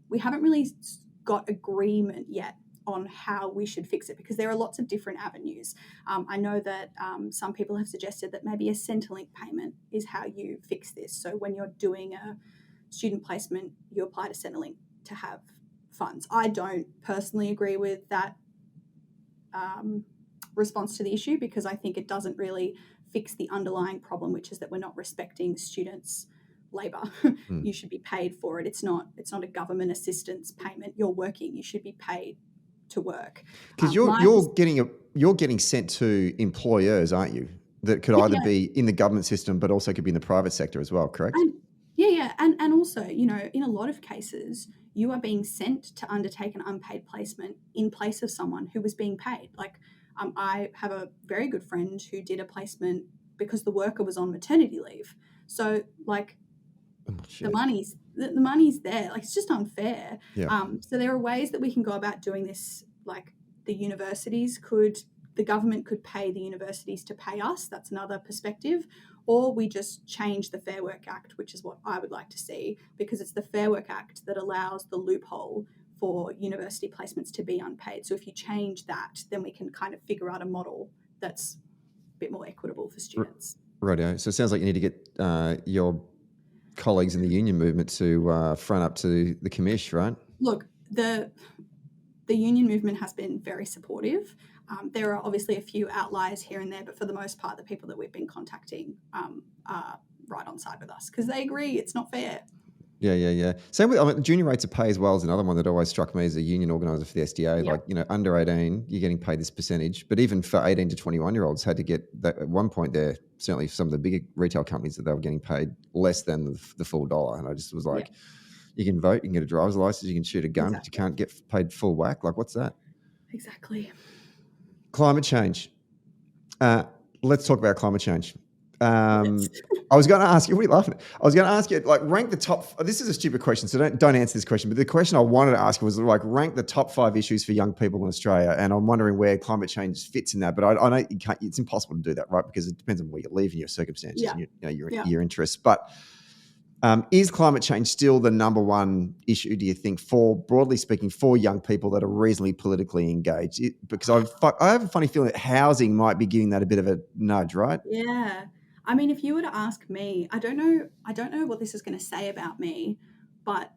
we haven't really got agreement yet on how we should fix it, because there are lots of different avenues. I know that some people have suggested that maybe a Centrelink payment is how you fix this. So when you're doing a student placement, you apply to Centrelink to have funds. I don't personally agree with that response to the issue, because I think it doesn't really fix the underlying problem, which is that we're not respecting students' labour. You should be paid for it. It's not a government assistance payment. You're working. You should be paid to work. Because you're getting sent to employers, aren't you? That could either be in the government system, but also could be in the private sector as well. Correct? And also, in a lot of cases, you are being sent to undertake an unpaid placement in place of someone who was being paid. Like, I have a very good friend who did a placement because the worker was on maternity leave. So, like, the money's there. Like, it's just unfair. Yeah. So there are ways that we can go about doing this. Like, the government could pay the universities to pay us. That's another perspective. Or we just change the Fair Work Act, which is what I would like to see, because it's the Fair Work Act that allows the loophole for university placements to be unpaid. So if you change that, then we can kind of figure out a model that's a bit more equitable for students. Rightio. So it sounds like you need to get your colleagues in the union movement to front up to the commish, right? Look, the union movement has been very supportive. There are obviously a few outliers here and there, but for the most part, the people that we've been contacting are right on side with us, because they agree it's not fair. Yeah. Same with junior rates of pay as well is another one that always struck me as a union organiser for the SDA. Yep. Like, under 18, you're getting paid this percentage, but even for 18 to 21-year-olds had to get that at one point there. Certainly, some of the bigger retail companies that they were getting paid less than the full dollar, and I just was like, you can vote, you can get a driver's license, you can shoot a gun, but you can't get paid full whack. Like, what's that? Exactly. Climate change. Let's talk about climate change. I was going to ask you, what are you laughing at? I was going to ask you, like, rank the top. This is a stupid question, so don't answer this question. But the question I wanted to ask was, like, rank the top 5 issues for young people in Australia, and I'm wondering where climate change fits in that. But I know you can't. It's impossible to do that, right? Because it depends on where you live and your circumstances and your interests. But is climate change still the number one issue, do you think, broadly speaking, for young people that are reasonably politically engaged? Because I have a funny feeling that housing might be giving that a bit of a nudge, right? Yeah. I mean, if you were to ask me, I don't know what this is going to say about me, but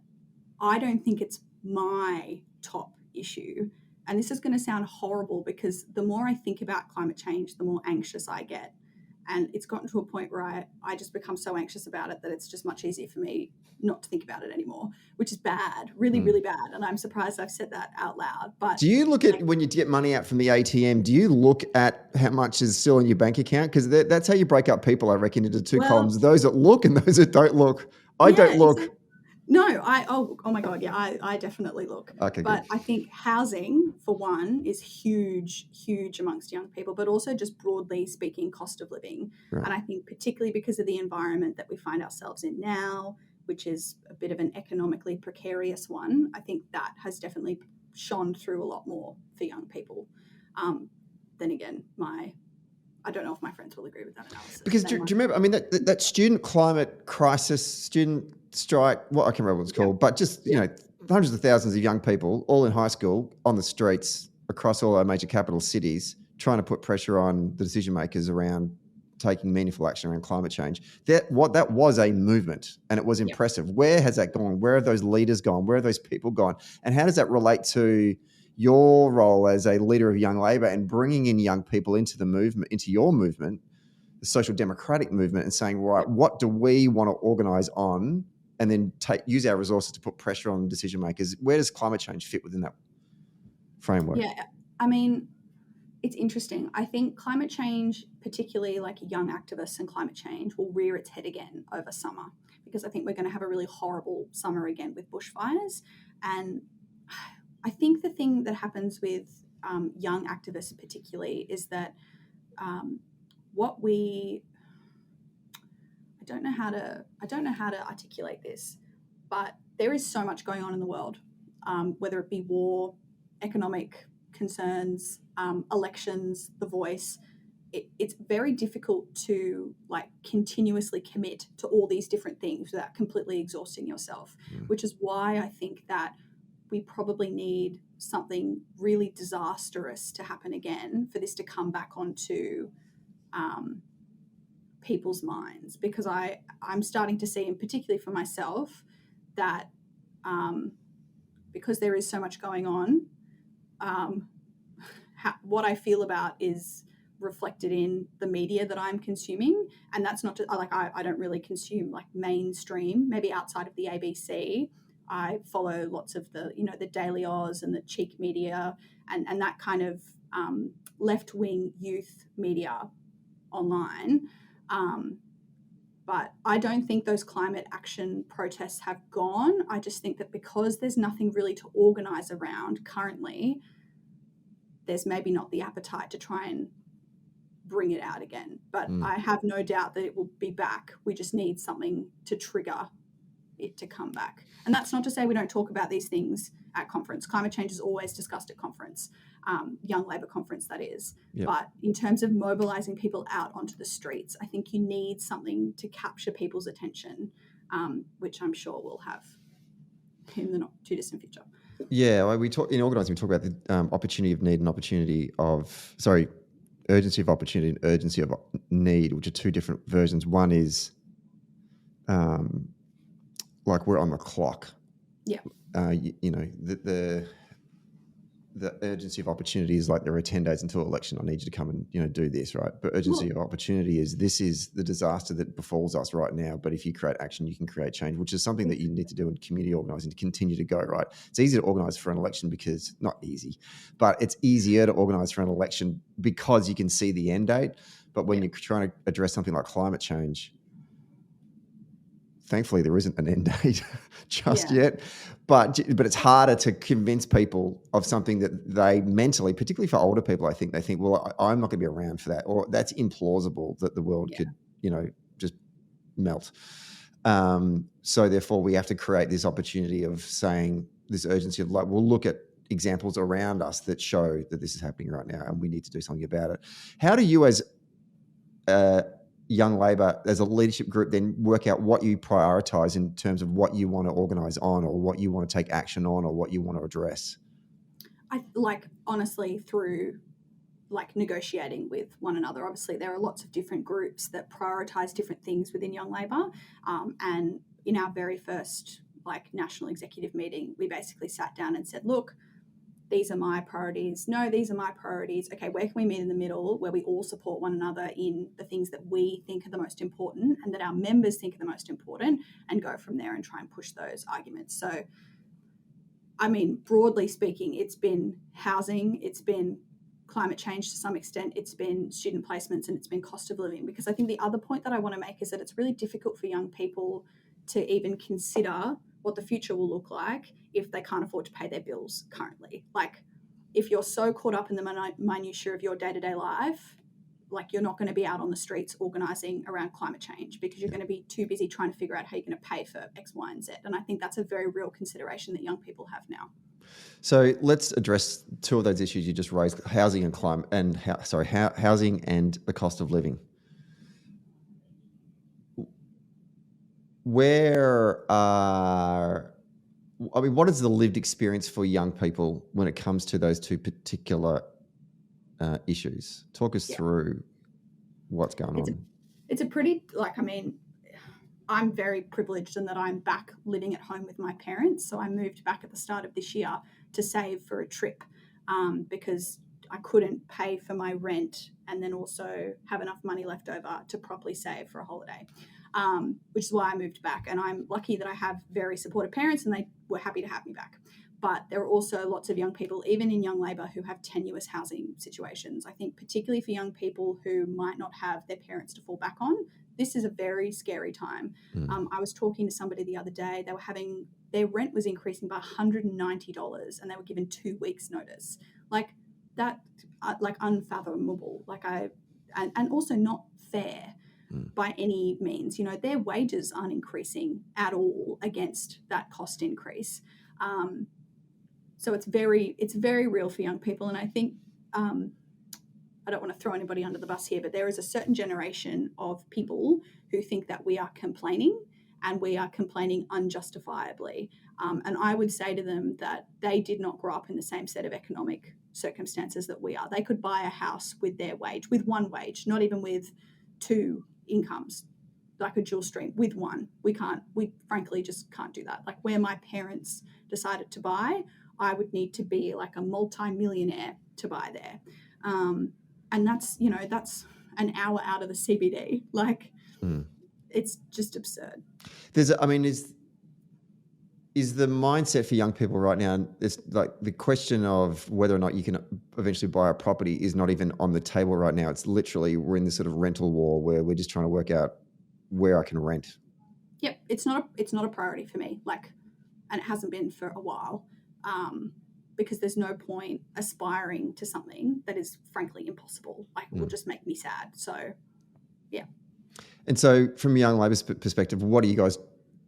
I don't think it's my top issue. and this is going to sound horrible because the more I think about climate change, the more anxious I get. And it's gotten to a point where I just become so anxious about it that it's just much easier for me not to think about it anymore, which is bad, really, really bad. And I'm surprised I've said that out loud. But do you look at, when you get money out from the ATM, do you look at how much is still in your bank account? Because that's how you break up people, I reckon, into two columns, those that look and those that don't look. I don't look. Exactly. No, oh my God, yeah, I definitely look. Okay, but good. I think housing, for one, is huge amongst young people, but also just broadly speaking, cost of living. Right. And I think particularly because of the environment that we find ourselves in now, which is a bit of an economically precarious one, I think that has definitely shone through a lot more for young people. Then again, I don't know if my friends will agree with that analysis. Because do you remember, I mean, that student climate crisis, student strike, I can't remember what it's called, but just, hundreds of thousands of young people, all in high school, on the streets across all our major capital cities, trying to put pressure on the decision makers around taking meaningful action around climate change. That was a movement, and it was impressive. Where has that gone? Where have those leaders gone? Where have those people gone? And how does that relate to your role as a leader of Young Labor and bringing in young people into the movement, into your movement, the social democratic movement, and saying, right, what do we want to organise on, and then use our resources to put pressure on decision makers? Where does climate change fit within that framework? Yeah, I mean, it's interesting. I think climate change, particularly like young activists and climate change, will rear its head again over summer, because I think we're going to have a really horrible summer again with bushfires. And I think the thing that happens with young activists particularly is that I don't know how to articulate this, but there is so much going on in the world, whether it be war, economic concerns, elections, The Voice. It's very difficult to continuously commit to all these different things without completely exhausting yourself, which is why I think that we probably need something really disastrous to happen again for this to come back onto people's minds, because I'm starting to see, and particularly for myself, that because there is so much going on, what I feel about is reflected in the media that I'm consuming. And that's not just I don't really consume mainstream. Maybe outside of the ABC, I follow lots of the the Daily Oz and the Cheek media and that kind of left-wing youth media online. But I don't think those climate action protests have gone. I just think that because there's nothing really to organise around currently, there's maybe not the appetite to try and bring it out again. But I have no doubt that it will be back. We just need something to trigger it to come back. And that's not to say we don't talk about these things at conference. Climate change is always discussed at conference, Young Labor conference, that is. Yep. But in terms of mobilising people out onto the streets, I think you need something to capture people's attention, which I'm sure we'll have in the not too distant future. Yeah, we talk in organising. We talk about the opportunity of need and urgency of opportunity and urgency of need, which are two different versions. One is we're on the clock. Yeah. The urgency of opportunity is there are 10 days until election. I need you to come and do this, right? But urgency of opportunity is this is the disaster that befalls us right now. But if you create action, you can create change, which is something that you need to do in community organising to continue to go, right? It's easy to organise for an election because not easy, but it's easier to organise for an election because you can see the end date. But when you're trying to address something like climate change, thankfully, there isn't an end date just yet, but it's harder to convince people of something that they mentally, particularly for older people, I think they think, well, I'm not going to be around for that, or that's implausible that the world could, just melt. So therefore, we have to create this opportunity of saying this urgency of we'll look at examples around us that show that this is happening right now, and we need to do something about it. How do you, as Young Labor, as a leadership group, then work out what you prioritise in terms of what you want to organise on, or what you want to take action on, or what you want to address? I honestly through negotiating with one another. Obviously, there are lots of different groups that prioritise different things within Young Labor. And in our very first national executive meeting, we basically sat down and said, look, these are my priorities. No, these are my priorities. Okay, where can we meet in the middle where we all support one another in the things that we think are the most important and that our members think are the most important, and go from there and try and push those arguments. So, I mean, broadly speaking, it's been housing, it's been climate change to some extent, it's been student placements, and it's been cost of living. Because I think the other point that I want to make is that it's really difficult for young people to even consider what the future will look like if they can't afford to pay their bills currently. Like, if you're so caught up in the minutiae of your day-to-day life, like, you're not going to be out on the streets organising around climate change because you're going to be too busy trying to figure out how you're going to pay for X, Y, and Z. And I think that's a very real consideration that young people have now. So let's address two of those issues you just raised: housing and climate, and housing and the cost of living. What is the lived experience for young people when it comes to those two particular issues? Talk us through what's going on. It's a pretty, I'm very privileged in that I'm back living at home with my parents. So I moved back at the start of this year to save for a trip because I couldn't pay for my rent and then also have enough money left over to properly save for a holiday, which is why I moved back. And I'm lucky that I have very supportive parents and they were happy to have me back. But there are also lots of young people, even in young labour, who have tenuous housing situations. I think particularly for young people who might not have their parents to fall back on, this is a very scary time. I was talking to somebody the other day. They were having, their rent was increasing by $190 and they were given 2 weeks notice. Like that, unfathomable. And also not fair by any means. You know, their wages aren't increasing at all against that cost increase. So it's very real for young people. And I think, I don't want to throw anybody under the bus here, but there is a certain generation of people who think that we are complaining and we are complaining unjustifiably. And I would say to them that they did not grow up in the same set of economic circumstances that we are. They could buy a house with their wage, with one wage, not even with two incomes, like a dual stream, with one. We frankly just can't do that. Like where my parents decided to buy, I would need to be like a multi-millionaire to buy there. And that's an hour out of the CBD. Like, it's just absurd. Is the mindset for young people right now, it's like the question of whether or not you can eventually buy a property is not even on the table right now. It's literally, we're in this sort of rental war where we're just trying to work out where I can rent. Yep. It's not a priority for me. Like, and it hasn't been for a while. Because there's no point aspiring to something that is frankly impossible. Like, it will just make me sad. So, yeah. And so from a young Labor's perspective, what are you guys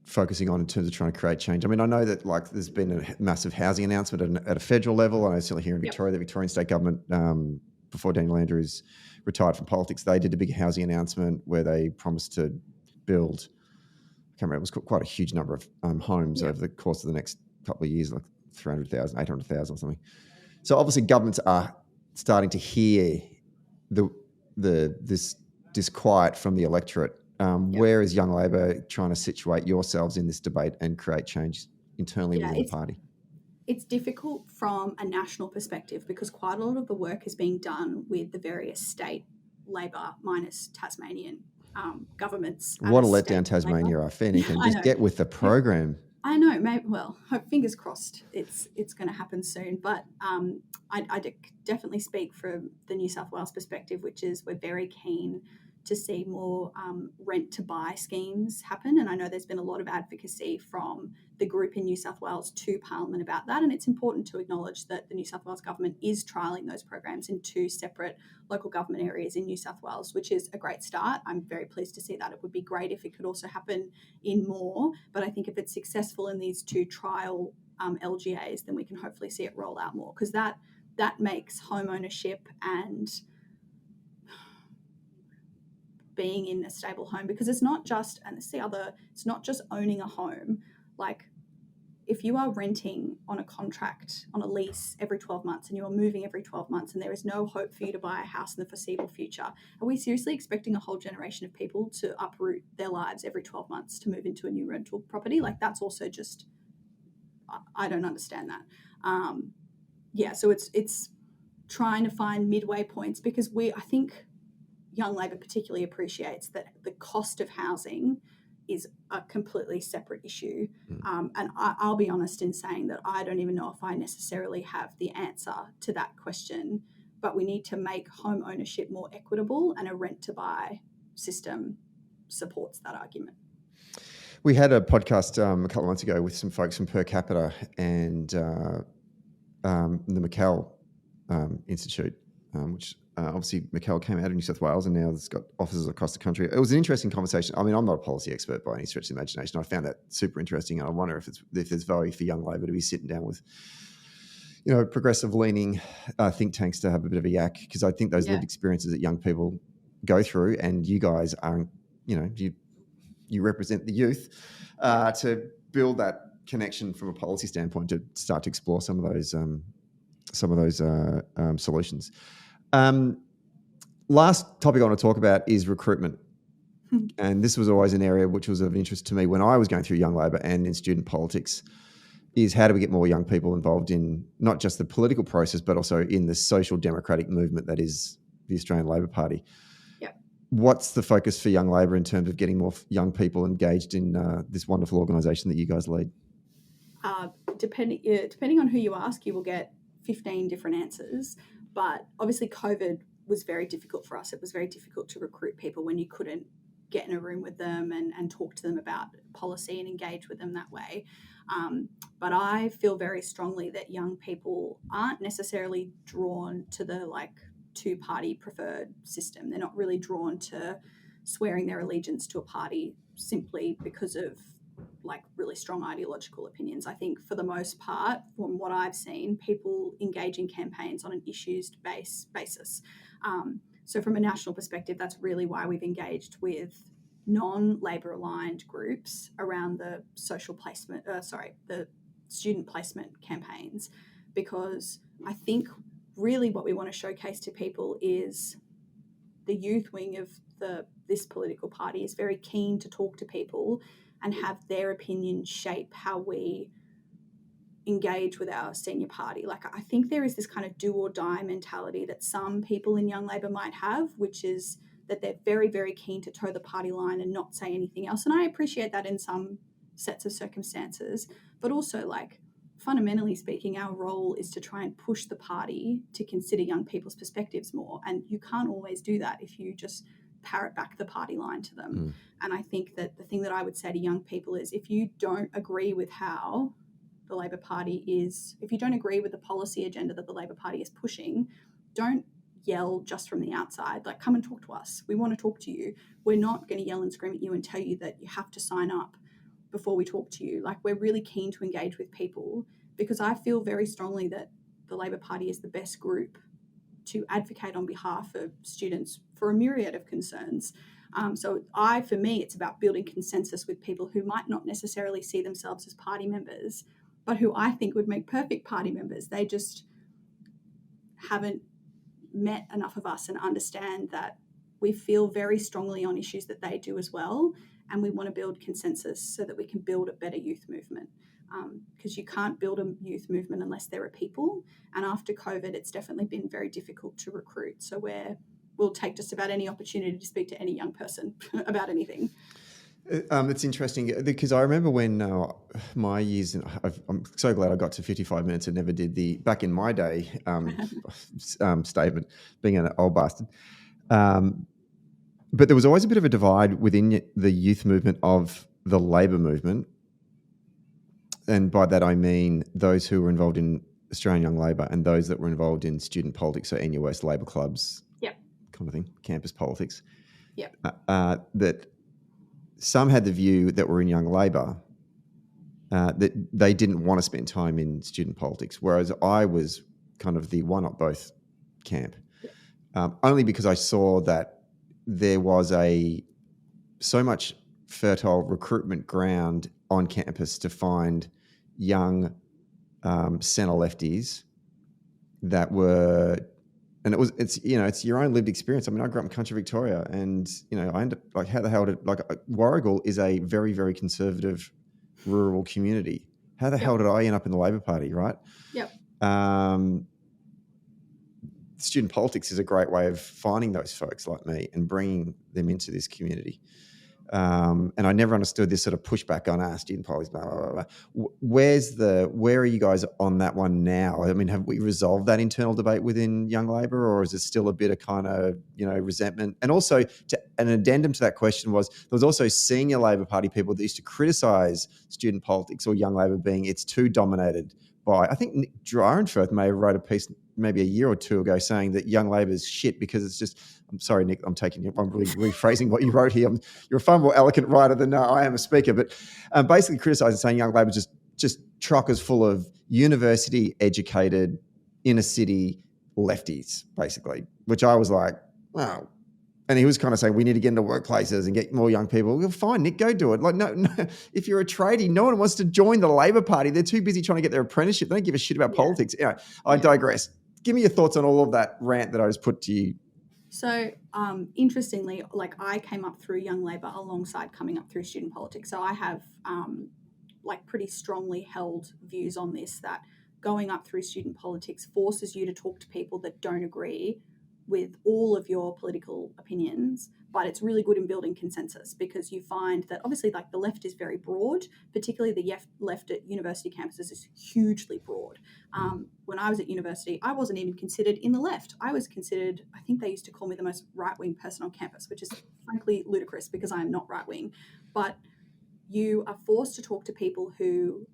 focusing on in terms of trying to create change? I mean, I know that like there's been a massive housing announcement at a federal level. I know certainly here in Victoria, the Victorian state government, before Daniel Andrews retired from politics, they did a big housing announcement where they promised to build, I can't remember, it was quite a huge number of homes over the course of the next couple of years, like 300,000, 800,000 or something. So obviously governments are starting to hear this disquiet from the electorate. Where is Young Labor trying to situate yourselves in this debate and create change internally within the party? It's difficult from a national perspective because quite a lot of the work is being done with the various state Labor minus Tasmanian governments. What a letdown Tasmania are. Fair income. Just get with the program. I know. Maybe, fingers crossed it's going to happen soon. But I definitely speak from the New South Wales perspective, which is we're very keen to see more rent-to-buy schemes happen. And I know there's been a lot of advocacy from the group in New South Wales to Parliament about that. And it's important to acknowledge that the New South Wales government is trialling those programs in 2 separate local government areas in New South Wales, which is a great start. I'm very pleased to see that. It would be great if it could also happen in more. But I think if it's successful in these 2 trial LGAs, then we can hopefully see it roll out more, because that makes home ownership and being in a stable home, because it's not just, and it's not just owning a home. Like, if you are renting on a contract, on a lease every 12 months and you are moving every 12 months and there is no hope for you to buy a house in the foreseeable future, are we seriously expecting a whole generation of people to uproot their lives every 12 months to move into a new rental property? Like, that's also just, I don't understand that. so it's trying to find midway points, because I think Young Labor particularly appreciates that the cost of housing is a completely separate issue. And I'll be honest in saying that I don't even know if I necessarily have the answer to that question, but we need to make home ownership more equitable, and a rent to buy system supports that argument. We had a podcast a couple of months ago with some folks from Per Capita and the McCall Institute, which obviously McCall came out of New South Wales and now it's got offices across the country. It was an interesting conversation. I mean, I'm not a policy expert by any stretch of the imagination. I found that super interesting, and I wonder if there's value for Young Labor to be sitting down with, progressive leaning think tanks to have a bit of a yak, because I think those lived experiences that young people go through, and you guys are, you represent the youth, to build that connection from a policy standpoint to start to explore some of those solutions. Last topic I want to talk about is recruitment. And this was always an area which was of interest to me when I was going through Young Labor and in student politics, is how do we get more young people involved in not just the political process, but also in the social democratic movement that is the Australian Labor Party. What's the focus for Young Labor in terms of getting more young people engaged in this wonderful organisation that you guys lead? Depending on who you ask, you will get 15 different answers. But obviously COVID was very difficult for us. It was very difficult to recruit people when you couldn't get in a room with them and talk to them about policy and engage with them that way. But I feel very strongly that young people aren't necessarily drawn to the two-party preferred system. They're not really drawn to swearing their allegiance to a party simply because of really strong ideological opinions. I think for the most part, from what I've seen, people engage in campaigns on an issues-based basis. So from a national perspective, that's really why we've engaged with non-Labor aligned groups around the the student placement campaigns, because I think really what we want to showcase to people is the youth wing of this political party is very keen to talk to people and have their opinion shape how we engage with our senior party. I think there is this kind of do or die mentality that some people in Young Labor might have, which is that they're very, very keen to toe the party line and not say anything else. And I appreciate that in some sets of circumstances, but also fundamentally speaking, our role is to try and push the party to consider young people's perspectives more. And you can't always do that if you just parrot back the party line to them. And I think that the thing that I would say to young people is, if you don't agree with how the Labor Party is, if you don't agree with the policy agenda that the Labor Party is pushing, don't yell just from the outside. Come and talk to us. We want to talk to you. We're not going to yell and scream at you and tell you that you have to sign up before we talk to you. We're really keen to engage with people, because I feel very strongly that the Labor Party is the best group to advocate on behalf of students for a myriad of concerns. For me, it's about building consensus with people who might not necessarily see themselves as party members, but who I think would make perfect party members. They just haven't met enough of us and understand that we feel very strongly on issues that they do as well. And we want to build consensus so that we can build a better youth movement. Because you can't build a youth movement unless there are people. And after COVID, it's definitely been very difficult to recruit. So we'll take just about any opportunity to speak to any young person about anything. It's interesting because I remember when my years, I'm so glad I got to 55 minutes and never did the, back in my day, statement, being an old bastard. But there was always a bit of a divide within the youth movement of the Labor movement. And by that, I mean those who were involved in Australian Young Labor and those that were involved in student politics, so NUS, Labor clubs, kind of thing, campus politics. That some had the view that were in Young Labor that they didn't want to spend time in student politics, whereas I was kind of the why not both camp, only because I saw that there was so much fertile recruitment ground on campus to find young centre lefties that were, and it's your own lived experience. I mean, I grew up in country Victoria, and I ended up how the hell did Warragul is a very, very conservative rural community. How the hell did I end up in the Labor Party, right? Yep. student politics is a great way of finding those folks like me and bringing them into this community. And I never understood this sort of pushback on student politics, blah, blah, blah, blah. Where are you guys on that one now? I mean, have we resolved that internal debate within Young Labor, or is it still a bit of kind of, resentment? And also, an addendum to that question was, there was also senior Labor Party people that used to criticise student politics or Young Labor being it's too dominated by, I think Nick Dryenfirth may have wrote a piece maybe a year or two ago saying that Young Labor's shit because it's just, I'm sorry, Nick, I'm really rephrasing what you wrote here. You're a far more eloquent writer than I am a speaker, but basically criticising, saying Young Labor just truckers full of university-educated, inner-city lefties, basically, which I was like, wow. And he was kind of saying, we need to get into workplaces and get more young people. Well, fine, Nick, go do it. Like, no, if you're a tradie, no one wants to join the Labor Party. They're too busy trying to get their apprenticeship. They don't give a shit about politics. I digress. Give me your thoughts on all of that rant that I just put to you. So, interestingly, like I came up through Young Labor alongside coming up through student politics. So I have pretty strongly held views on this, that going up through student politics forces you to talk to people that don't agree with all of your political opinions, but it's really good in building consensus, because you find that obviously like the left is very broad, particularly the left at university campuses is hugely broad. When I was at university, I wasn't even considered in the left. I was considered, I think they used to call me the most right-wing person on campus, which is frankly ludicrous because I am not right-wing. But you are forced to talk to people who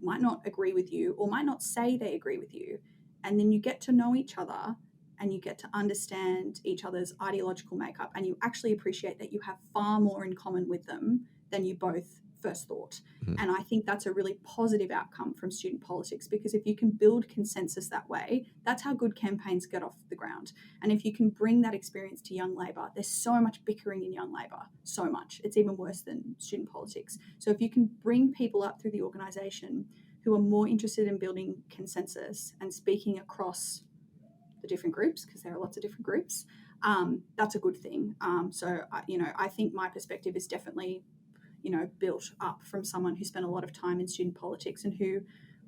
might not agree with you or might not say they agree with you. And then you get to know each other and you get to understand each other's ideological makeup, and you actually appreciate that you have far more in common with them than you both first thought. Mm-hmm. And I think that's a really positive outcome from student politics, because if you can build consensus that way, that's how good campaigns get off the ground. And if you can bring that experience to Young Labor, there's so much bickering in Young Labor, so much. It's even worse than student politics. So if you can bring people up through the organisation who are more interested in building consensus and speaking across the different groups, because there are lots of different groups, that's a good thing. I think my perspective is definitely, built up from someone who spent a lot of time in student politics and who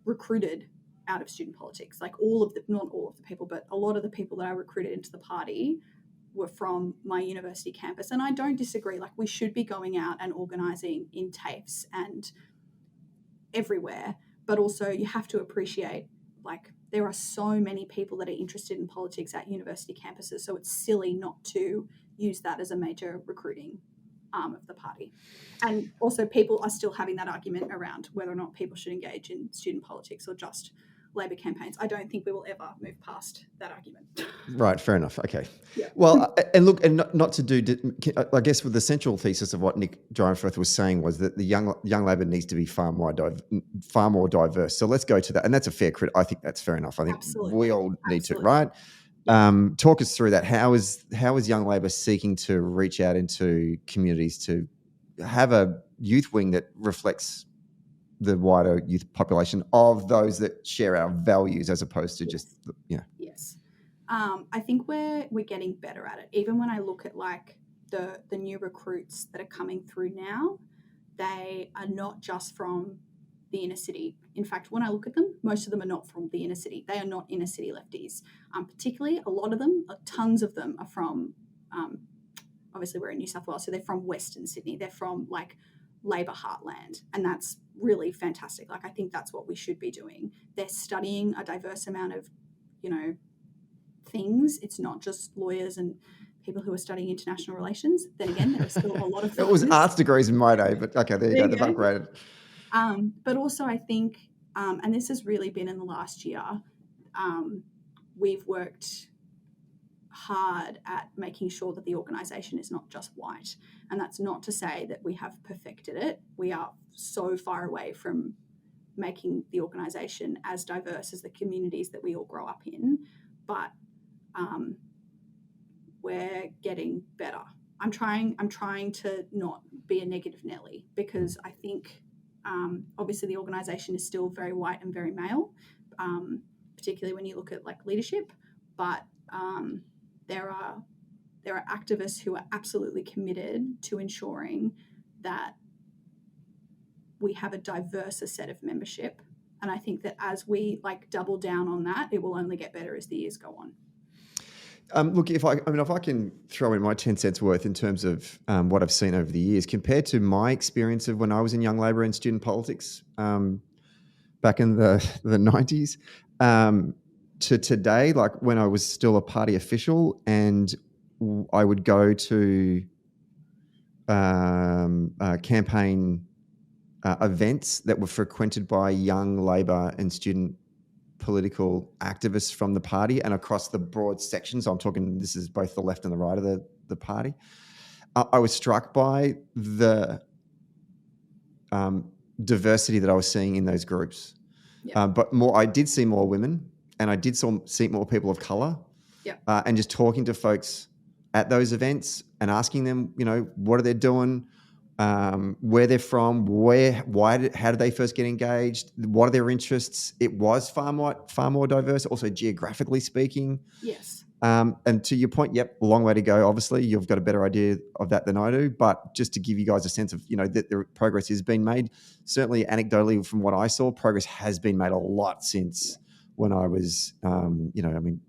recruited out of student politics. Like not all of the people, but a lot of the people that I recruited into the party were from my university campus. And I don't disagree. Like, we should be going out and organising in TAFEs and everywhere, but also you have to appreciate, like, there are so many people that are interested in politics at university campuses, so it's silly not to use that as a major recruiting arm of the party. And also people are still having that argument around whether or not people should engage in student politics or just Labor campaigns. I don't think we will ever move past that argument. Right, fair enough. Okay. Yeah. Well, and look, and not to do, I guess with the central thesis of what Nick Dryenfirth was saying was that the young Labor needs to be far more diverse. So let's go to that, and that's a fair crit. I think that's fair enough. I think we all need to, right? Talk us through that. How is Young Labor seeking to reach out into communities to have a youth wing that reflects the wider youth population of those that share our values, as opposed to just, Yes. I think we're getting better at it. Even when I look at like the new recruits that are coming through now, they are not just from the inner city. In fact, when I look at them, most of them are not from the inner city. They are not inner city lefties. Particularly, a lot of them, tons of them are from, obviously we're in New South Wales, so they're from Western Sydney. They're from like Labor heartland, and that's really fantastic. Like, I think that's what we should be doing. They're studying a diverse amount of, things. It's not just lawyers and people who are studying international relations. Then again, there are still a lot of it was arts degrees in my day, but okay, there you go. They've upgraded. But also I think, and this has really been in the last year, we've worked hard at making sure that the organisation is not just white. And that's not to say that we have perfected it. We are so far away from making the organisation as diverse as the communities that we all grow up in. But we're getting better. I'm trying to not be a negative Nelly, because I think obviously the organisation is still very white and very male, particularly when you look at like leadership. But there are activists who are absolutely committed to ensuring that we have a diverser set of membership And I think that as we double down on that, it will only get better as the years go on. Look, if I can throw in my 10 cents worth in terms of what I've seen over the years, compared to my experience of when I was in Young Labor and student politics back in the 90s, to today, like when I was still a party official and I would go to campaign events that were frequented by Young Labor and student political activists from the party and across the broad sections. I'm talking, this is both the left and the right of the party. I was struck by the diversity that I was seeing in those groups. Yeah. But I did see more women and I did see more people of colour. Yeah. And just talking to folks at those events and asking them, what are they doing? Where they're from, how did they first get engaged? What are their interests? It was far more diverse, also geographically speaking. Yes. And to your point, yep, a long way to go. Obviously, you've got a better idea of that than I do. But just to give you guys a sense of, that the progress has been made. Certainly, anecdotally, from what I saw, progress has been made a lot since when I was, when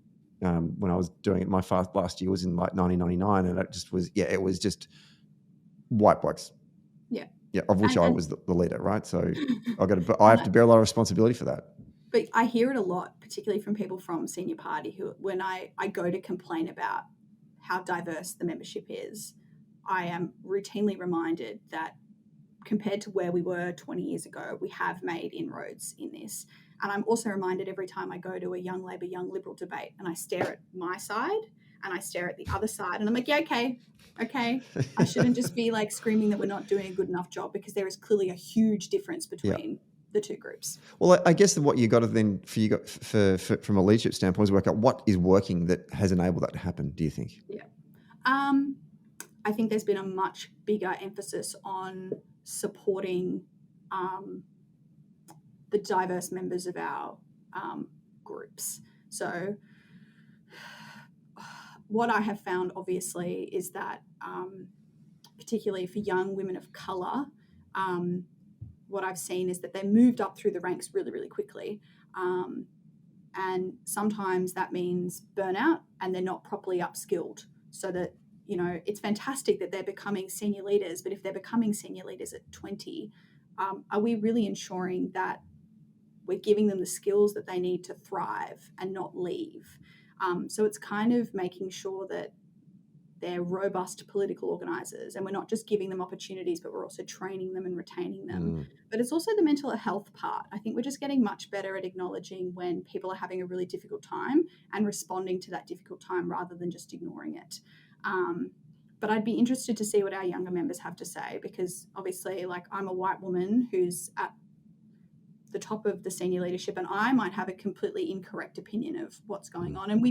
I was doing it. My last year was in 1999, and it just was, it was just white blokes. Yeah, of which I was the leader, right? So I have to bear a lot of responsibility for that. But I hear it a lot, particularly from people from senior party who, when I go to complain about how diverse the membership is, I am routinely reminded that compared to where we were 20 years ago, we have made inroads in this. And I'm also reminded every time I go to a Young Labor, Young Liberal debate and I stare at my side and I stare at the other side and I'm like, yeah, okay. I shouldn't just be screaming that we're not doing a good enough job, because there is clearly a huge difference between the two groups. Well, I guess what you got to then, from a leadership standpoint, is work out what is working that has enabled that to happen, do you think? Yeah. I think there's been a much bigger emphasis on supporting the diverse members of our groups. So what I have found, obviously, is that particularly for young women of colour, what I've seen is that they moved up through the ranks really, really quickly. And sometimes that means burnout and they're not properly upskilled, so that, it's fantastic that they're becoming senior leaders, but if they're becoming senior leaders at 20, are we really ensuring that we're giving them the skills that they need to thrive and not leave? So it's kind of making sure that they're robust political organisers, and we're not just giving them opportunities, but we're also training them and retaining them. But it's also the mental health part. I think we're just getting much better at acknowledging when people are having a really difficult time and responding to that difficult time rather than just ignoring it. But I'd be interested to see what our younger members have to say, because obviously, I'm a white woman who's at the top of the senior leadership, and I might have a completely incorrect opinion of what's going on. And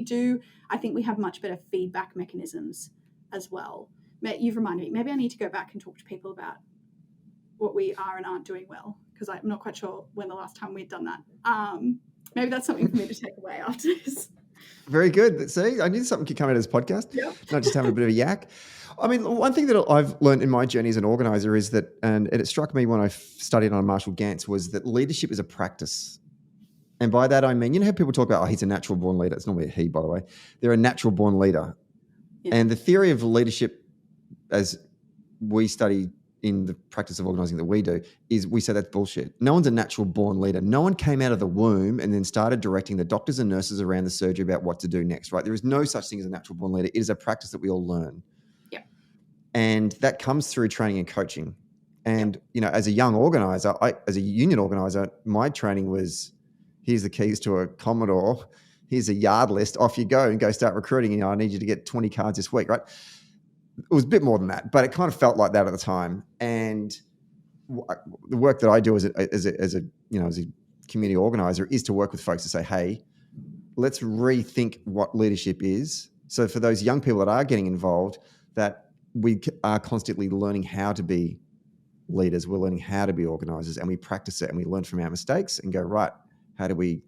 I think we have much better feedback mechanisms as well. You've reminded me, maybe I need to go back and talk to people about what we are and aren't doing well, because I'm not quite sure when the last time we'd done that. Maybe that's something for me to take away after this. Very good. See, I knew something could come out of this podcast, not just having a bit of a yak. I mean, one thing that I've learned in my journey as an organiser is that, and it struck me when I studied on Marshall Gantz, was that leadership is a practice. And by that, I mean, how people talk about, he's a natural born leader. It's normally a he, by the way. They're a natural born leader. Yeah. And the theory of leadership, as we study in the practice of organising that we do, is we say that's bullshit. No one's a natural born leader. No one came out of the womb and then started directing the doctors and nurses around the surgery about what to do next, right? There is no such thing as a natural born leader. It is a practice that we all learn. Yeah. And that comes through training and coaching. And, as a young organiser, as a union organiser, my training was, here's the keys to a Commodore, here's a yard list, off you go and go start recruiting. I need you to get 20 cards this week, right? It was a bit more than that, but it kind of felt like that at the time. And the work that I do as a community organizer is to work with folks to say, hey, let's rethink what leadership is. So for those young people that are getting involved, that we are constantly learning how to be leaders, we're learning how to be organisers, and we practice it and we learn from our mistakes and go, right, how do we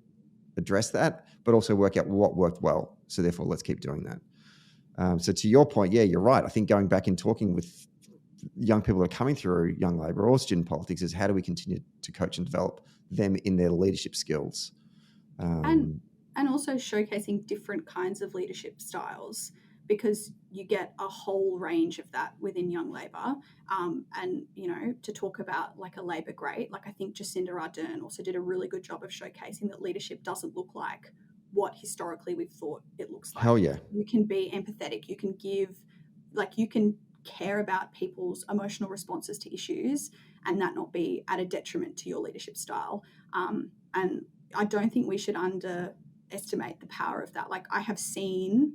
address that? But also work out what worked well. So therefore, let's keep doing that. So to your point, yeah, you're right. I think going back and talking with young people that are coming through Young Labor or student politics is how do we continue to coach and develop them in their leadership skills? And also showcasing different kinds of leadership styles, because you get a whole range of that within Young Labor. And, to talk about like a Labor great, like I think Jacinda Ardern also did a really good job of showcasing that leadership doesn't look like what historically we've thought it looks like. Hell yeah. You can be empathetic, you can give, you can care about people's emotional responses to issues and that not be at a detriment to your leadership style. And I don't think we should underestimate the power of that. Like, I have seen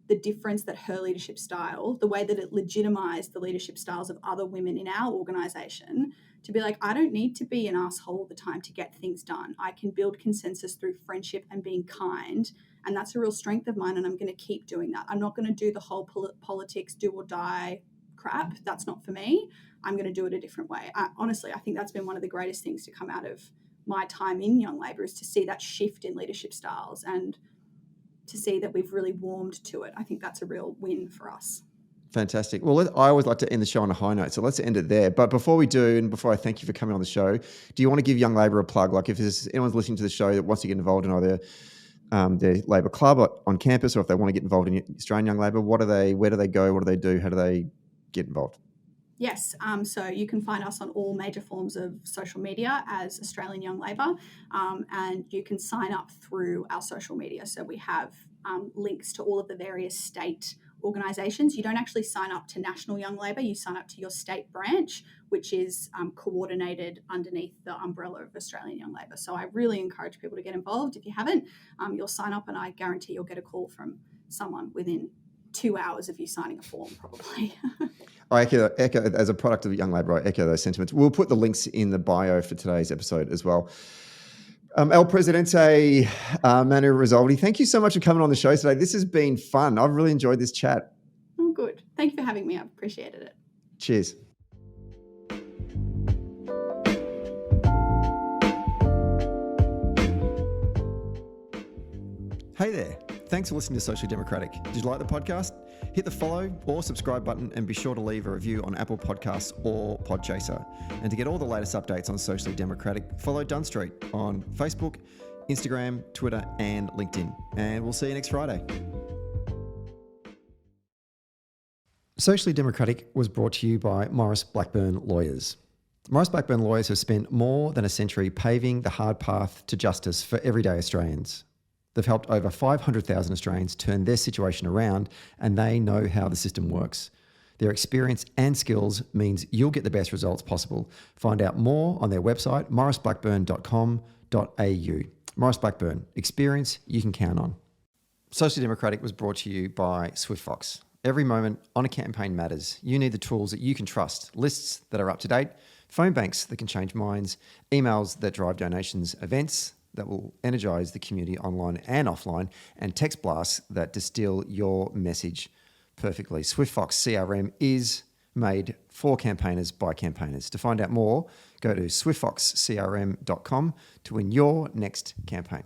the difference that her leadership style, the way that it legitimized the leadership styles of other women in our organization, to be like, I don't need to be an asshole all the time to get things done. I can build consensus through friendship and being kind. And that's a real strength of mine. And I'm going to keep doing that. I'm not going to do the whole politics, do or die crap. That's not for me. I'm going to do it a different way. Honestly, I think that's been one of the greatest things to come out of my time in Young Labor, is to see that shift in leadership styles and to see that we've really warmed to it. I think that's a real win for us. Fantastic. Well, I always like to end the show on a high note, so let's end it there. But before we do, and before I thank you for coming on the show, do you want to give Young Labor a plug? Like, if there's anyone's listening to the show that wants to get involved in either their Labor club on campus, or if they want to get involved in Australian Young Labor, where do they go? What do they do? How do they get involved? Yes, so you can find us on all major forms of social media as Australian Young Labor, and you can sign up through our social media. So we have links to all of the various state organisations. You don't actually sign up to National Young Labor, you sign up to your state branch, which is coordinated underneath the umbrella of Australian Young Labor. So I really encourage people to get involved. If you haven't, you'll sign up and I guarantee you'll get a call from someone within 2 hours of you signing a form, probably. I echo, as a product of Young Labor, I echo those sentiments. We'll put the links in the bio for today's episode as well. El Presidente, Manu Risoldi, thank you so much for coming on the show today. This has been fun. I've really enjoyed this chat. Oh, good. Thank you for having me. I've appreciated it. Cheers. Hey there. Thanks for listening to Socially Democratic. Did you like the podcast? Hit the follow or subscribe button and be sure to leave a review on Apple Podcasts or Podchaser. And to get all the latest updates on Socially Democratic, follow Dunn Street on Facebook, Instagram, Twitter, and LinkedIn. And we'll see you next Friday. Socially Democratic was brought to you by Maurice Blackburn Lawyers. Maurice Blackburn Lawyers have spent more than a century paving the hard path to justice for everyday Australians. They've helped over 500,000 Australians turn their situation around, and they know how the system works. Their experience and skills means you'll get the best results possible. Find out more on their website, mauriceblackburn.com.au. Maurice Blackburn, experience you can count on. Socially Democratic was brought to you by SwiftFox. Every moment on a campaign matters. You need the tools that you can trust, lists that are up to date, phone banks that can change minds, emails that drive donations, events that will energise the community online and offline, and text blasts that distill your message perfectly. SwiftFox CRM is made for campaigners by campaigners. To find out more, go to swiftfoxcrm.com to win your next campaign.